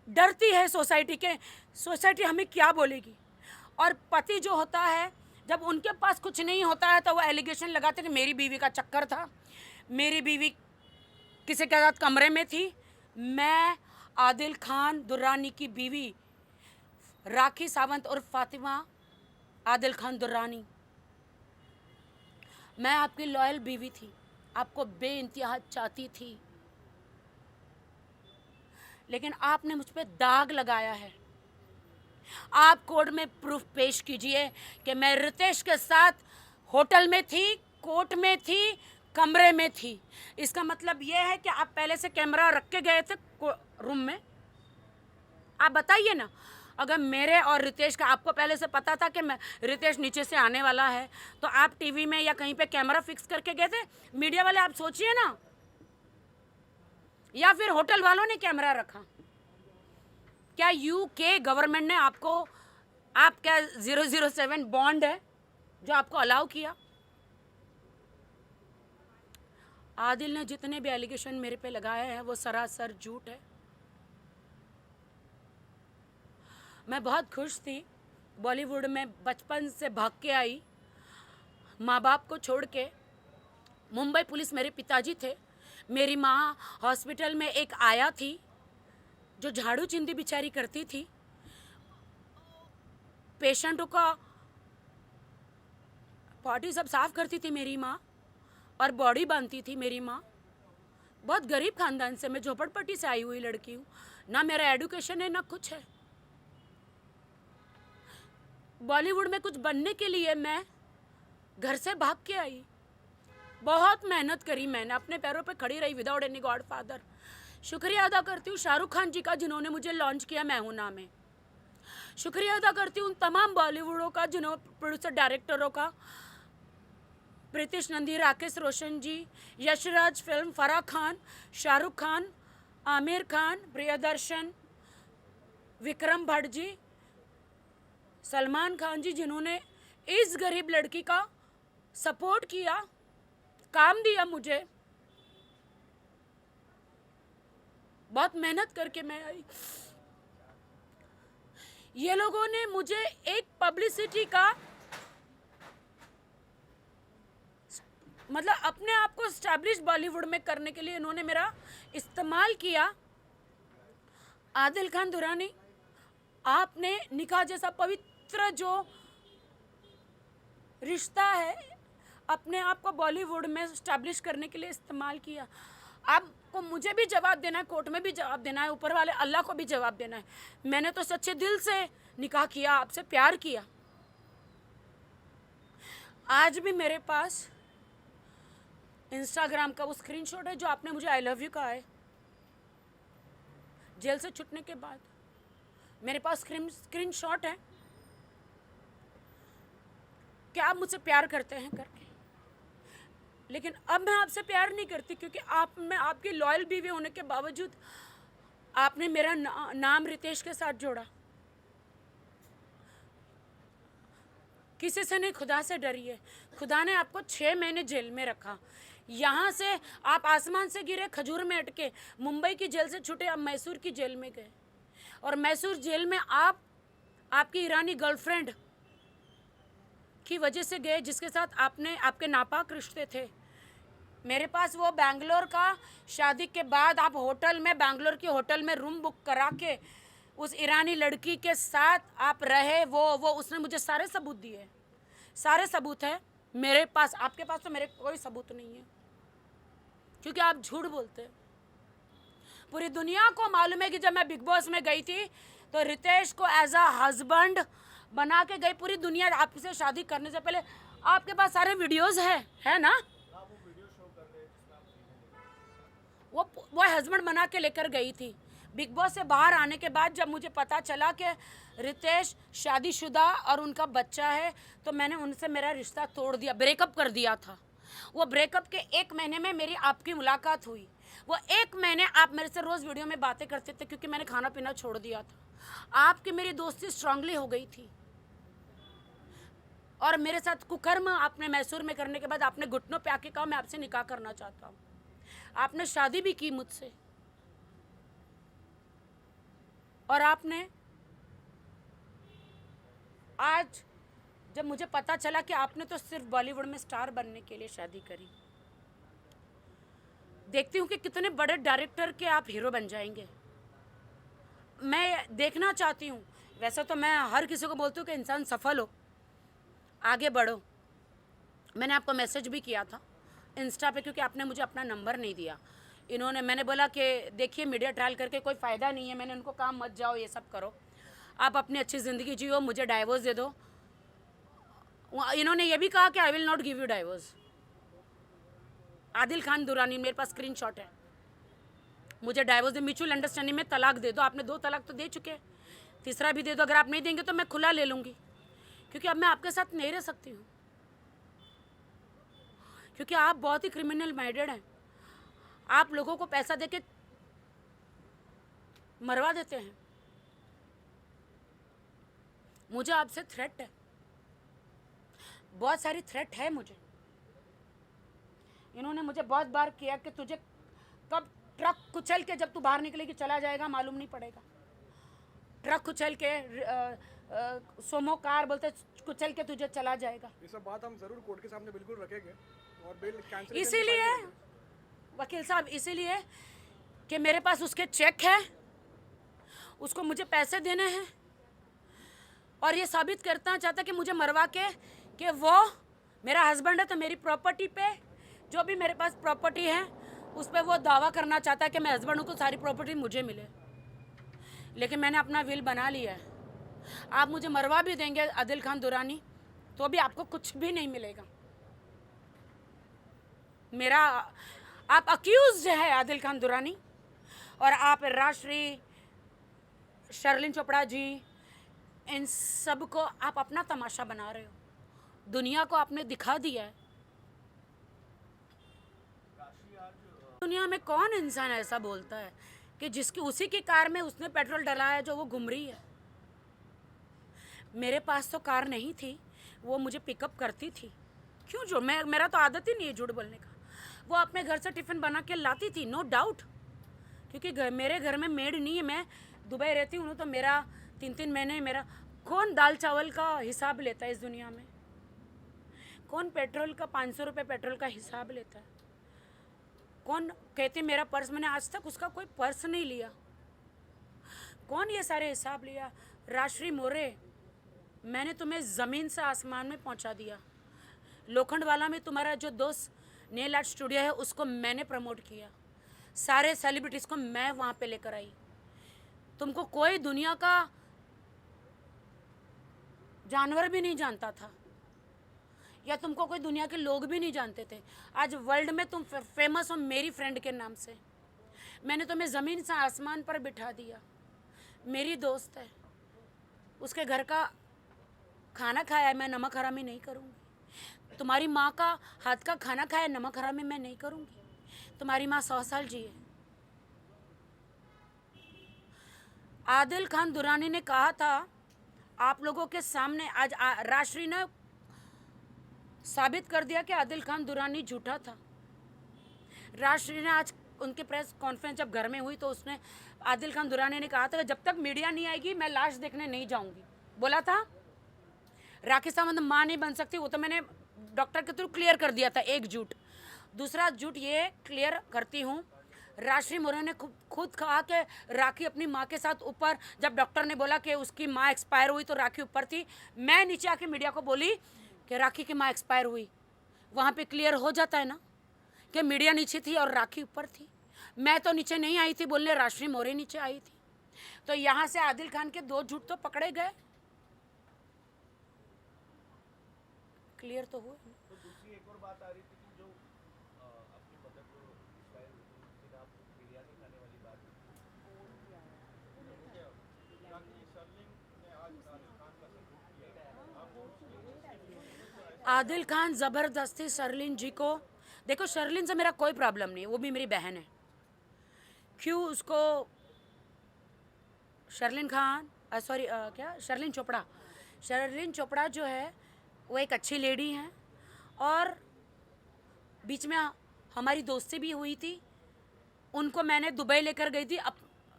Speaker 2: डरती है सोसाइटी हमें क्या बोलेगी। और पति जो होता है, जब उनके पास कुछ नहीं होता है तो वो एलिगेशन लगाते कि मेरी बीवी का चक्कर था, मेरी बीवी किसी के साथ कमरे में थी। मैं आदिल खान दुर्रानी की बीवी राखी सावंत और फातिमा आदिल खान दुर्रानी, मैं आपकी लॉयल बीवी थी, आपको बेइंतहा चाहती थी, लेकिन आपने मुझ पे दाग लगाया है। आप कोर्ट में प्रूफ पेश कीजिए कि मैं रितेश के साथ होटल में थी, कोर्ट में थी, कमरे में थी। इसका मतलब यह है कि आप पहले से कैमरा रख के गए थे रूम में। आप बताइए ना, अगर मेरे और रितेश का आपको पहले से पता था कि मैं रितेश नीचे से आने वाला है, तो आप टीवी में या कहीं पे कैमरा फिक्स करके गए थे? मीडिया वाले आप सोचिए ना, या फिर होटल वालों ने कैमरा रखा? क्या यूके गवर्नमेंट ने आपको, आप क्या 007 बॉन्ड है जो आपको अलाउ किया? आदिल ने जितने भी एलिगेशन मेरे पे लगाए हैं वो सरासर झूठ है। मैं बहुत खुश थी, बॉलीवुड में बचपन से भाग के आई, माँ बाप को छोड़ के। मुंबई पुलिस मेरे पिताजी थे, मेरी माँ हॉस्पिटल में एक आया थी जो झाड़ू चिंदी बेचारी करती थी, पेशेंटों का पॉटी सब साफ करती थी मेरी माँ, और बॉडी बांधती थी मेरी माँ। बहुत गरीब खानदान से, मैं झोपड़पट्टी से आई हुई लड़की हूँ, ना मेरा एडुकेशन है ना कुछ है। बॉलीवुड में कुछ बनने के लिए मैं घर से भाग के आई, बहुत मेहनत करी मैंने, अपने पैरों पे खड़ी रही विदाउट एनी गॉड फादर। शुक्रिया अदा करती हूँ शाहरुख खान जी का जिन्होंने मुझे लॉन्च किया मैं हूं ना में। शुक्रिया अदा करती हूँ तमाम बॉलीवुडों का, जिन्होंने प्रोड्यूसर डायरेक्टरों का, प्रीतिश नंदी, राकेश रोशन जी, यशराज फिल्म, फराह खान, शाहरुख खान, आमिर खान, प्रियदर्शन, विक्रम भट्ट जी, सलमान खान जी, जिन्होंने इस गरीब लड़की का सपोर्ट किया, काम दिया मुझे। बहुत मेहनत करके मैं आई। ये लोगों ने मुझे एक पब्लिसिटी का, मतलब अपने आप को स्टैब्लिश बॉलीवुड में करने के लिए इन्होंने मेरा इस्तेमाल किया। आदिल खान दुरानी, आपने निकाह जैसा पवित्र जो रिश्ता है अपने आप को बॉलीवुड में स्टैब्लिश करने के लिए इस्तेमाल किया। आपको मुझे भी जवाब देना है, कोर्ट में भी जवाब देना है, ऊपर वाले अल्लाह को भी जवाब देना है। मैंने तो सच्चे दिल से निकाह किया, आपसे प्यार किया। आज भी मेरे पास इंस्टाग्राम का वो स्क्रीनशॉट है जो आपने मुझे आई लव यू कहा है जेल से छूटने के बाद। मेरे पास स्क्रीनशॉट है कि आप मुझसे प्यार करते हैं करके, लेकिन अब मैं आपसे प्यार नहीं करती, क्योंकि मैं आपकी लॉयल बीवी होने के बावजूद आपने मेरा नाम रितेश के साथ जोड़ा। किसी से नहीं, खुदा से डरिए। खुदा ने आपको 6 महीने जेल में रखा। यहाँ से आप आसमान से गिरे, खजूर में अटके, मुंबई की जेल से छूटे, आप मैसूर की जेल में गए, और मैसूर जेल में आप आपकी ईरानी गर्लफ्रेंड की वजह से गए, जिसके साथ आपके नापाक रिश्ते थे। मेरे पास वो बैंगलोर का, शादी के बाद आप होटल में, बैंगलोर की होटल में रूम बुक करा के उस ईरानी लड़की के साथ आप रहे, वो उसने मुझे सारे सबूत दिए, सारे सबूत है मेरे पास। आपके पास तो मेरे कोई सबूत नहीं है, क्योंकि आप झूठ बोलते हैं। पूरी दुनिया को मालूम है कि जब मैं बिग बॉस में गई थी तो रितेश को एज अ हस्बैंड बना के गई। पूरी दुनिया आपसे शादी करने से पहले, आपके पास सारे वीडियोस है ना? वो हस्बैंड बना के लेकर गई थी। बिग बॉस से बाहर आने के बाद जब मुझे पता चला कि रितेश शादीशुदा और उनका बच्चा है, तो मैंने उनसे मेरा रिश्ता तोड़ दिया, ब्रेकअप कर दिया था। वो ब्रेकअप के 1 महीने में मेरी आपकी मुलाकात हुई। वो 1 महीने आप मेरे से रोज़ वीडियो में बातें करते थे, क्योंकि मैंने खाना पीना छोड़ दिया था। आपकी मेरी दोस्ती स्ट्रांगली हो गई थी, और मेरे साथ कुकर्म आपने मैसूर में करने के बाद आपने घुटनों पे आके कहा मैं आपसे निकाह करना चाहता हूँ। आपने शादी भी की मुझसे, और आपने आज जब मुझे पता चला कि आपने तो सिर्फ बॉलीवुड में स्टार बनने के लिए शादी करी, देखती हूँ कि कितने बड़े डायरेक्टर के आप हीरो बन जाएंगे। मैं देखना चाहती हूँ। वैसे तो मैं हर किसी को बोलती हूँ कि इंसान सफल हो, आगे बढ़ो। मैंने आपको मैसेज भी किया था इंस्टा पे, क्योंकि आपने मुझे अपना नंबर नहीं दिया। मैंने बोला कि देखिए मीडिया ट्रायल करके कोई फ़ायदा नहीं है। मैंने उनको कहा मत जाओ, ये सब करो, आप अपनी अच्छी ज़िंदगी जियो, मुझे डाइवोर्स दे दो। इन्होंने ये भी कहा कि I will not give you divorce. Adil Khan Durrani, मेरे पास स्क्रीनशॉट है, मुझे डाइवोर्स दे, म्यूचुअल अंडरस्टैंडिंग में तलाक दे दो। आपने 2 तलाक तो दे चुके हैं, तीसरा भी दे दो। अगर आप नहीं देंगे तो मैं खुला ले लूँगी, क्योंकि अब मैं आपके साथ नहीं रह सकती हूँ, क्योंकि आप बहुत ही क्रिमिनल माइंडेड हैं। आप लोगों को पैसा देके मरवा देते हैं। मुझे आपसे थ्रेट है, बहुत सारी थ्रेट है मुझे। इन्होंने मुझे बहुत बार किया कि तुझे कब ट्रक कुचल के, जब तू बाहर निकलेगी चला जाएगा, मालूम नहीं पड़ेगा। ट्रक कुचल के, सोमो कार बोलते कुचल के तुझे चला जाएगा।
Speaker 3: ये सब बात हम जरूर कोर्ट के सामने बिल्कुल रखेंगे और बिल कैंसिल।
Speaker 2: इसीलिए वकील साहब, इसीलिए कि मेरे पास उसके चेक है, उसको मुझे पैसे देने हैं, और ये साबित करना चाहता कि मुझे मरवा के कि वो मेरा हस्बैंड है, तो मेरी प्रॉपर्टी पे, जो भी मेरे पास प्रॉपर्टी है उस पर वो दावा करना चाहता है कि मैं हस्बैंड हूँ, को सारी प्रॉपर्टी मुझे मिले। लेकिन मैंने अपना विल बना लिया है। आप मुझे मरवा भी देंगे आदिल खान दुरानी, तो भी आपको कुछ भी नहीं मिलेगा। मेरा आप अक्यूज है आदिल खान दुरानी, और आप राजश्री, शर्लिन चोपड़ा जी, इन सब को आप अपना तमाशा बना रहे हो। दुनिया को आपने दिखा दिया है। दुनिया में कौन इंसान ऐसा बोलता है कि जिसकी उसी की कार में उसने पेट्रोल डला है जो वो घूम रही है। मेरे पास तो कार नहीं थी, वो मुझे पिकअप करती थी। क्यों जो मेरा तो आदत ही नहीं है झूठ बोलने का। वो अपने घर से टिफ़िन बना के लाती थी, नो डाउट, क्योंकि मेरे घर में मेड नहीं है। मैं दुबई रहती हूँ तो मेरा 3-3 महीने मेरा कौन दाल चावल का हिसाब लेता है इस दुनिया में? कौन पेट्रोल का 500 रुपये पेट्रोल का हिसाब लेता है? कौन कहते मेरा पर्स, मैंने आज तक उसका कोई पर्स नहीं लिया। कौन ये सारे हिसाब लिया? राजश्री मोरे, मैंने तुम्हें ज़मीन से आसमान में पहुंचा दिया। लोखंडवाला में तुम्हारा जो दोस्त नेल आर्ट स्टूडियो है उसको मैंने प्रमोट किया। सारे सेलिब्रिटीज़ को मैं वहाँ पे लेकर आई। तुमको कोई दुनिया का जानवर भी नहीं जानता था, या तुमको कोई दुनिया के लोग भी नहीं जानते थे। आज वर्ल्ड में तुम फेमस हो मेरी फ्रेंड के नाम से। मैंने तुम्हें ज़मीन से आसमान पर बिठा दिया। मेरी दोस्त है, उसके घर का खाना खाया है, मैं नमक हरामी नहीं करूँगी। तुम्हारी माँ का हाथ का खाना खाया, नमक हरामी मैं नहीं करूँगी। तुम्हारी माँ 100 साल जिए। आदिल खान दुरानी ने कहा था आप लोगों के सामने, आज राजश्री ने साबित कर दिया कि आदिल खान दुरानी झूठा था। राजश्री ने आज उनके प्रेस कॉन्फ्रेंस जब घर में हुई तो उसने, आदिल खान दुरानी ने कहा था कि जब तक मीडिया नहीं आएगी मैं लाश देखने नहीं जाऊंगी। बोला था राखी सावंत माँ नहीं बन सकती, वो तो मैंने डॉक्टर के थ्रू क्लियर कर दिया था। एक झूठ। दूसरा झूठ ये क्लियर करती हूँ, राजश्री मोरे ने खुद कहा कि राखी अपनी माँ के साथ ऊपर, जब डॉक्टर ने बोला कि उसकी माँ एक्सपायर हुई तो राखी ऊपर थी, मैं नीचे आके मीडिया को बोली कि राखी की माँ एक्सपायर हुई। वहाँ पे क्लियर हो जाता है ना कि मीडिया नीचे थी और राखी ऊपर थी। मैं तो नीचे नहीं आई थी बोलने, राजश्री मोरे नीचे आई थी। तो यहाँ से आदिल खान के 2 झूठ तो पकड़े गए, क्लियर तो हुए।
Speaker 1: तो दूसरी एक और बात आ रही थी कि जो आपकी मदर को एक्सपायर हुई थी, फिर आप बिरयानी खाने वाली बात
Speaker 2: आदिल खान ज़बरदस्ती शर्लिन जी को, देखो शर्लिन से मेरा कोई प्रॉब्लम नहीं है, वो भी मेरी बहन है। क्यों उसको शर्लिन खान, सॉरी क्या, शर्लिन चोपड़ा, शर्लिन चोपड़ा जो है वो एक अच्छी लेडी हैं, और बीच में हमारी दोस्ती भी हुई थी। उनको मैंने दुबई लेकर गई थी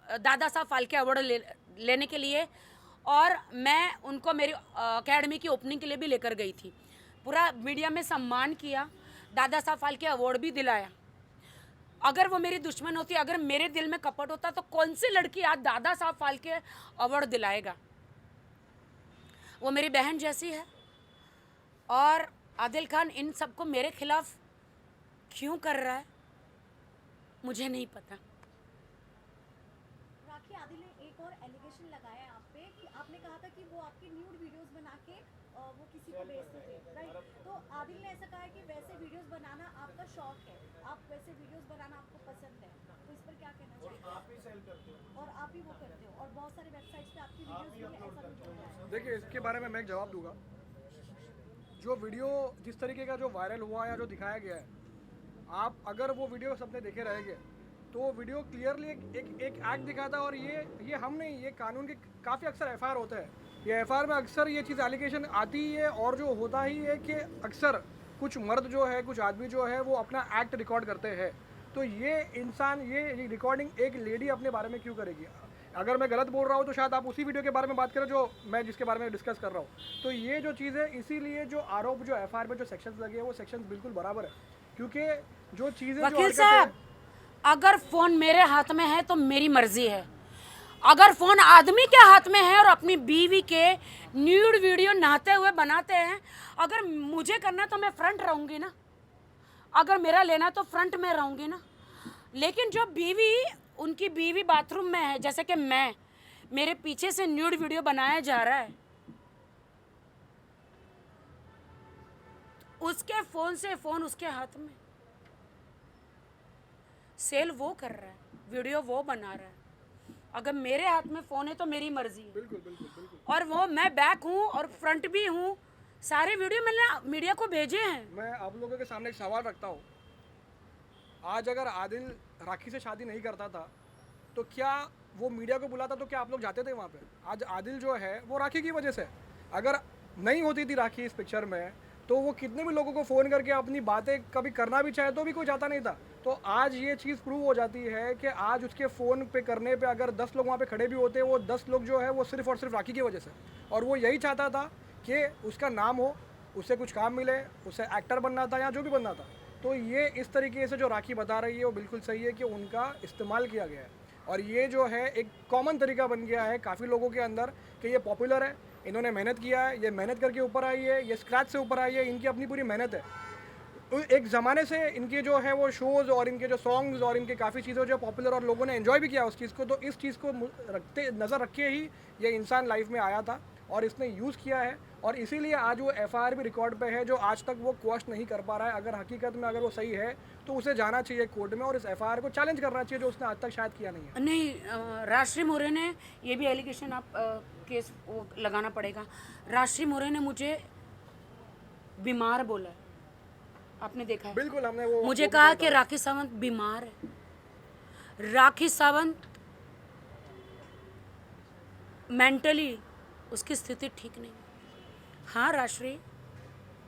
Speaker 2: दादा साहब फाल्के अवार्ड लेने के लिए, और मैं उनको मेरी अकेडमी की ओपनिंग के लिए भी लेकर गई थी। पूरा मीडिया में सम्मान किया, दादा साहब फाल्के अवार्ड भी दिलाया। अगर वो मेरी दुश्मन होती, अगर मेरे दिल में कपट होता, तो कौन सी लड़की आज दादा साहब फाल्के अवार्ड दिलाएगा? वो मेरी बहन जैसी है। और आदिल खान इन सबको मेरे खिलाफ क्यों कर रहा है मुझे नहीं पता।
Speaker 5: राखी, आदिल ने एक और एलिगेशन लगाया है आप पे कि आपने कहा था कि वो आपकी न्यूड वीडियोस बना के वो किसी को भेजते थे, राइट? तो आदिल ने ऐसा कहा है कि वैसे वीडियोस बनाना आपका शौक है, आप वैसे वीडियोस बनाना आपको पसंद है, तो इस पर क्या कहना चाहिए?
Speaker 1: आप ही सेल करते हो
Speaker 5: और आप ही वो करते हो और बहुत सारे वेबसाइट्स पे आपकी वीडियोस भी ऐसा वीडियो हो रहा है।
Speaker 3: देखिए, इसके बारे में मैं एक जवाब दूंगा। जो वीडियो जिस तरीके का जो वायरल हुआ या जो दिखाया गया है, आप अगर वो वीडियो सबने देखे रहेंगे तो वो वीडियो क्लियरली एक एक्ट दिखाता है। और ये हम नहीं, ये कानून के काफ़ी अक्सर एफआईआर होता है। ये एफआईआर में अक्सर ये चीज़ एलिगेशन आती ही है। और जो होता ही है कि अक्सर कुछ मर्द जो है, कुछ आदमी जो है, वो अपना एक्ट रिकॉर्ड करते हैं। तो ये इंसान ये रिकॉर्डिंग एक लेडी अपने बारे में क्यों करेगी? अगर मैं गलत बोल रहा हूँ तो शायद आप उसी वीडियो के बारे में बात करें जो मैं जिसके बारे में डिस्कस कर रहा हूँ। तो ये जो चीज़ है, इसीलिए जो आरोप, जो एफआईआर में जो सेक्शंस लगे हैं, वो सेक्शंस बिल्कुल बराबर है। क्योंकि जो चीज़ें,
Speaker 2: वकील साहब, अगर फोन मेरे हाथ में है तो मेरी मर्जी है। अगर फोन आदमी के हाथ में है और अपनी बीवी के न्यूड वीडियो नहाते हुए बनाते हैं, अगर मुझे करना तो मैं फ्रंट रहूंगी ना। अगर मेरा लेना तो फ्रंट में रहूंगी ना। लेकिन जो बीवी, उनकी बीवी बाथरूम में है, जैसे कि मेरे पीछे से न्यूड वीडियो बनाया जा रहा है, उसके फोन से फोन उसके हाथ में, सेल वो कर रहा है, वीडियो वो बना रहा है। अगर मेरे हाथ में फ़ोन है तो मेरी मर्जी है।
Speaker 3: बिल्कुल बिल्कुल बिल्कुल।
Speaker 2: और वो मैं बैक हूँ और फ्रंट भी हूँ। सारे वीडियो मैंने मीडिया को भेजे हैं।
Speaker 3: मैं आप लोगों के सामने एक सवाल रखता हूँ। आज अगर आदिल राखी से शादी नहीं करता था तो क्या वो मीडिया को बुलाता, तो क्या आप लोग जाते थे वहाँ पे? आज आदिल जो है वो राखी की वजह से, अगर नहीं होती थी राखी इस पिक्चर में तो वो कितने भी लोगों को फ़ोन करके अपनी बातें कभी करना भी चाहे तो भी कोई जाता नहीं था। तो आज ये चीज़ प्रूव हो जाती है कि आज उसके फ़ोन पे करने पे अगर 10 लोग वहाँ पे खड़े भी होते, वो 10 लोग जो है वो सिर्फ़ और सिर्फ राखी की वजह से। और वो यही चाहता था कि उसका नाम हो, उससे कुछ काम मिले, उसे एक्टर बनना था या जो भी बनना था। तो ये इस तरीके से जो राखी बता रही है वो बिल्कुल सही है कि उनका इस्तेमाल किया गया है। और ये जो है एक कॉमन तरीका बन गया है काफ़ी लोगों के अंदर कि ये पॉपुलर है, इन्होंने मेहनत किया है, ये मेहनत करके ऊपर आई है, ये स्क्रैच से ऊपर आई है, इनकी अपनी पूरी मेहनत है। तो एक ज़माने से इनके जो है वो शोज़ और इनके जो सॉन्ग्स और इनके काफ़ी चीज़ें जो पॉपुलर और लोगों ने एंजॉय भी किया उस चीज़ को। तो इस चीज़ को नज़र रख के ही ये इंसान लाइफ में आया था और इसने यूज़ किया है। और इसीलिए आज वो एफआईआर भी रिकॉर्ड पे है जो आज तक वो क्वेश्चन नहीं कर पा रहा है। अगर हकीकत में अगर वो सही है तो उसे जाना चाहिए कोर्ट में और इस एफआईआर को चैलेंज करना चाहिए जो उसने आज तक शायद किया नहीं है।
Speaker 2: नहीं, राजश्री मोरे ने ये भी एलिगेशन आप केस वो लगाना पड़ेगा। राजश्री मोरे ने मुझे बीमार बोला है, आपने देखा है?
Speaker 3: बिल्कुल, हमने वो
Speaker 2: मुझे कहा कि राखी सावंत बीमार है। राखी सावंत मेंटली उसकी स्थिति ठीक नहीं है। हाँ राजश्री,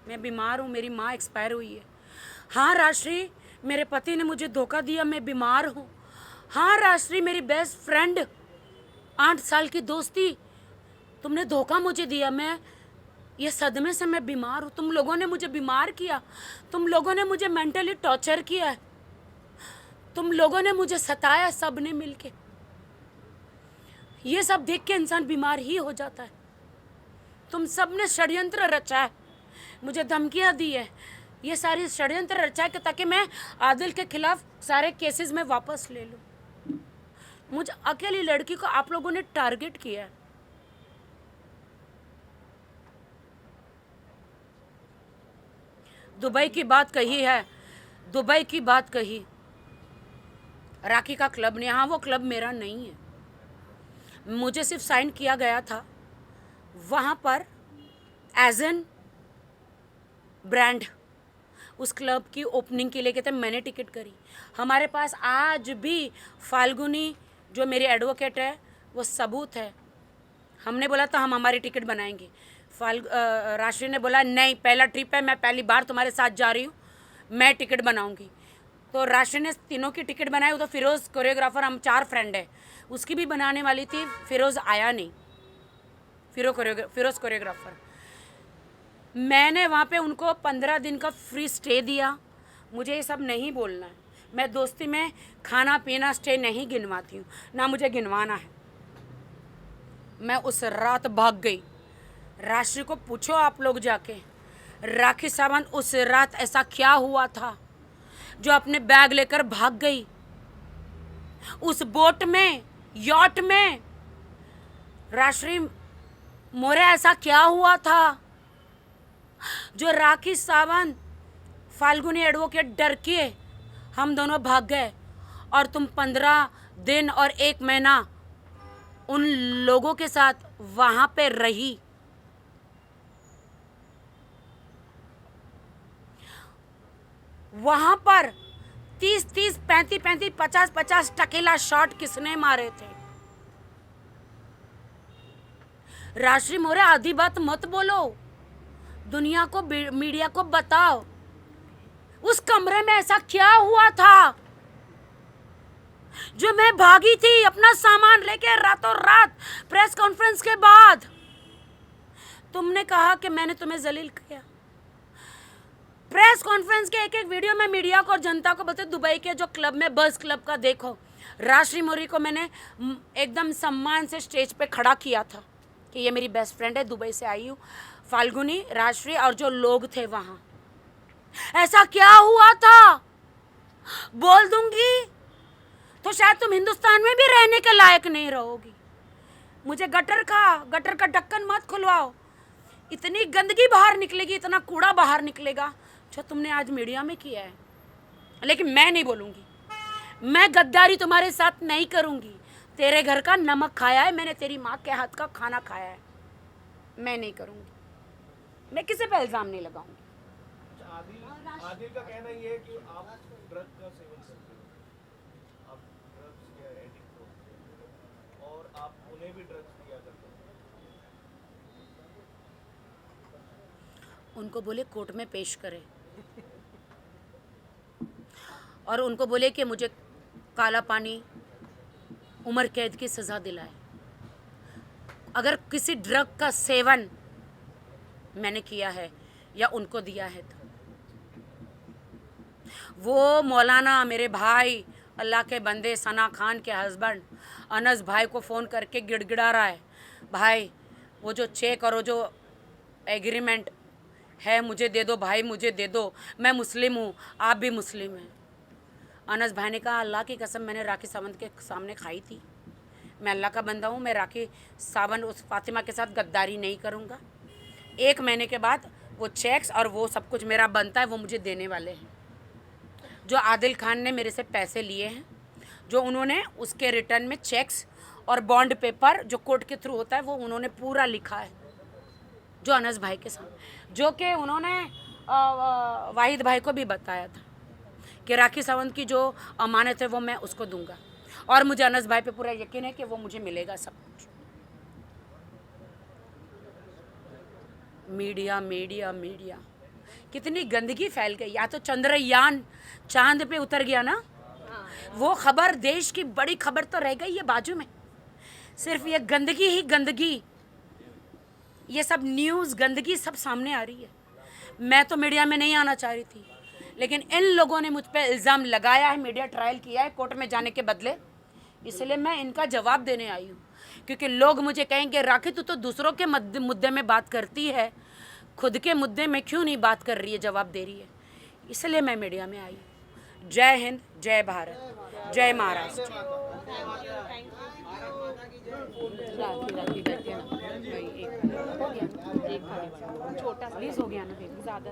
Speaker 2: मैं बीमार हूँ, मेरी माँ एक्सपायर हुई है। हाँ राजश्री, मेरे पति ने मुझे धोखा दिया, मैं बीमार हूँ। हाँ राजश्री, मेरी बेस्ट फ्रेंड, 8 साल की दोस्ती, तुमने धोखा मुझे दिया, मैं ये सदमे से मैं बीमार हूँ। तुम लोगों ने मुझे बीमार किया, तुम लोगों ने मुझे मेंटली टॉर्चर किया है, तुम लोगों ने मुझे सताया, सब ने मिलके। ये सब देख के इंसान बीमार ही हो जाता है। तुम सब ने षड्यंत्र रचा है, मुझे धमकियाँ दी है, ये सारी षड्यंत्र रचा है कि ताकि मैं आदिल के खिलाफ सारे केसेस में वापस ले लूँ। मुझे अकेली लड़की को आप लोगों ने टारगेट किया है। दुबई की बात कही है, दुबई की बात कही, राखी का क्लब ने, हाँ वो क्लब मेरा नहीं है, मुझे सिर्फ साइन किया गया था वहाँ पर एज एन ब्रांड। उस क्लब की ओपनिंग के लिए कहते मैंने टिकट करी। हमारे पास आज भी फाल्गुनी जो मेरी एडवोकेट है वो सबूत है। हमने बोला था हम हमारी टिकट बनाएंगे, राशि ने बोला नहीं, पहला ट्रिप है, मैं पहली बार तुम्हारे साथ जा रही हूँ, मैं टिकट बनाऊंगी। तो राशि ने तीनों की टिकट बनाई। उधर फिरोज़ कोरियोग्राफर, हम 4 फ्रेंड है, उसकी भी बनाने वाली थी, फिरोज़ आया नहीं, फिरोज़ कोरियोग्राफर। मैंने वहाँ पे उनको 15 दिन का फ्री स्टे दिया। मुझे ये सब नहीं बोलना है, मैं दोस्ती में खाना पीना स्टे नहीं गिनवाती हूँ, ना मुझे गिनवाना है। मैं उस रात भाग गई। राशि को पूछो आप लोग जाके, राखी सावंत उस रात ऐसा क्या हुआ था जो अपने बैग लेकर भाग गई? उस बोट में, यॉट में राशि मोरे ऐसा क्या हुआ था जो राखी सावंत फाल्गुनी एडवोकेट डर के हम दोनों भाग गए और तुम 15 दिन और 1 महीना उन लोगों के साथ वहां पे रही। वहां पर 30-30, 35-35, 50-50 टकीला शॉट किसने मारे थे? राशि मोरे आधी बात मत बोलो, दुनिया को, मीडिया को बताओ उस कमरे में ऐसा क्या हुआ था जो मैं भागी थी अपना सामान लेके रातों रात प्रेस कॉन्फ्रेंस के बाद। तुमने कहा कि मैंने तुम्हें जलील किया। प्रेस कॉन्फ्रेंस के एक एक वीडियो में मीडिया को और जनता को बोलते दुबई के जो क्लब में, बस क्लब का देखो, राशि मोरी को मैंने एकदम सम्मान से स्टेज पे खड़ा किया था कि ये मेरी बेस्ट फ्रेंड है, दुबई से आई हूँ, फाल्गुनी, राशि और जो लोग थे वहाँ। ऐसा क्या हुआ था? बोल दूंगी तो शायद तुम हिंदुस्तान में भी रहने के लायक नहीं रहोगी। मुझे गटर का ढक्कन मत खुलवाओ, इतनी गंदगी बाहर निकलेगी, इतना कूड़ा बाहर निकलेगा जो तुमने आज मीडिया में किया है। लेकिन मैं नहीं बोलूँगी, मैं गद्दारी तुम्हारे साथ नहीं करूँगी। तेरे घर का नमक खाया है मैंने, तेरी माँ के हाथ का खाना खाया है, मैं नहीं करूँगी। मैं किसी पे इल्ज़ाम नहीं लगाऊंगी।
Speaker 1: आदिल का कहना ये है कि आप ड्रग का सेवन करते हो, आप ड्रग्स के एडिक्ट हो और आप उन्हें भी ड्रग्स दिया करते हो।
Speaker 2: उनको बोले कोर्ट में पेश करें और उनको बोले कि मुझे काला पानी, उम्र कैद की सज़ा दिलाए। अगर किसी ड्रग का सेवन मैंने किया है या उनको दिया है तो वो मौलाना मेरे भाई, अल्लाह के बंदे, सना खान के हस्बैंड अनस भाई को फ़ोन करके गिड़गिड़ा रहा है, भाई वो जो चेक और वो जो एग्रीमेंट है मुझे दे दो भाई, मुझे दे दो, मैं मुस्लिम हूँ, आप भी मुस्लिम हैं। अनस भाई ने कहा अल्लाह की कसम मैंने राखी सावंत के सामने खाई थी, मैं अल्लाह का बंदा हूँ, मैं राखी सावंत उस फातिमा के साथ गद्दारी नहीं करूँगा। 1 महीने के बाद वो चेक्स और वो सब कुछ मेरा बनता है वो मुझे देने वाले हैं। जो आदिल खान ने मेरे से पैसे लिए हैं, जो उन्होंने उसके रिटर्न में चेक्स और बॉन्ड पेपर जो कोर्ट के थ्रू होता है वो उन्होंने पूरा लिखा है, जो अनस भाई के साथ, जो कि उन्होंने वाहिद भाई को भी बताया था कि राखी सावंत की जो अमानत है वो मैं उसको दूंगा और मुझे अनस भाई पे पूरा यकीन है कि वो मुझे मिलेगा सब कुछ। मीडिया मीडिया मीडिया कितनी गंदगी फैल गई। या तो चंद्रयान चांद पे उतर गया ना, वो खबर, देश की बड़ी खबर तो रह गई है बाजू में। सिर्फ ये गंदगी ही गंदगी, ये सब न्यूज़ गंदगी सब सामने आ रही है। मैं तो मीडिया में नहीं आना चाह रही थी, लेकिन इन लोगों ने मुझ पे इल्ज़ाम लगाया है, मीडिया ट्रायल किया है कोर्ट में जाने के बदले, इसलिए मैं इनका जवाब देने आई हूँ। क्योंकि लोग मुझे कहेंगे राखी तू तो दूसरों के मुद्दे में बात करती है, खुद के मुद्दे में क्यों नहीं बात कर रही है, जवाब दे रही है, इसलिए मैं मीडिया में आई हूँ। जय हिंद, जय भारत, जय महाराष्ट्र।
Speaker 4: छोटा प्लीज हो गया ना, ज़्यादा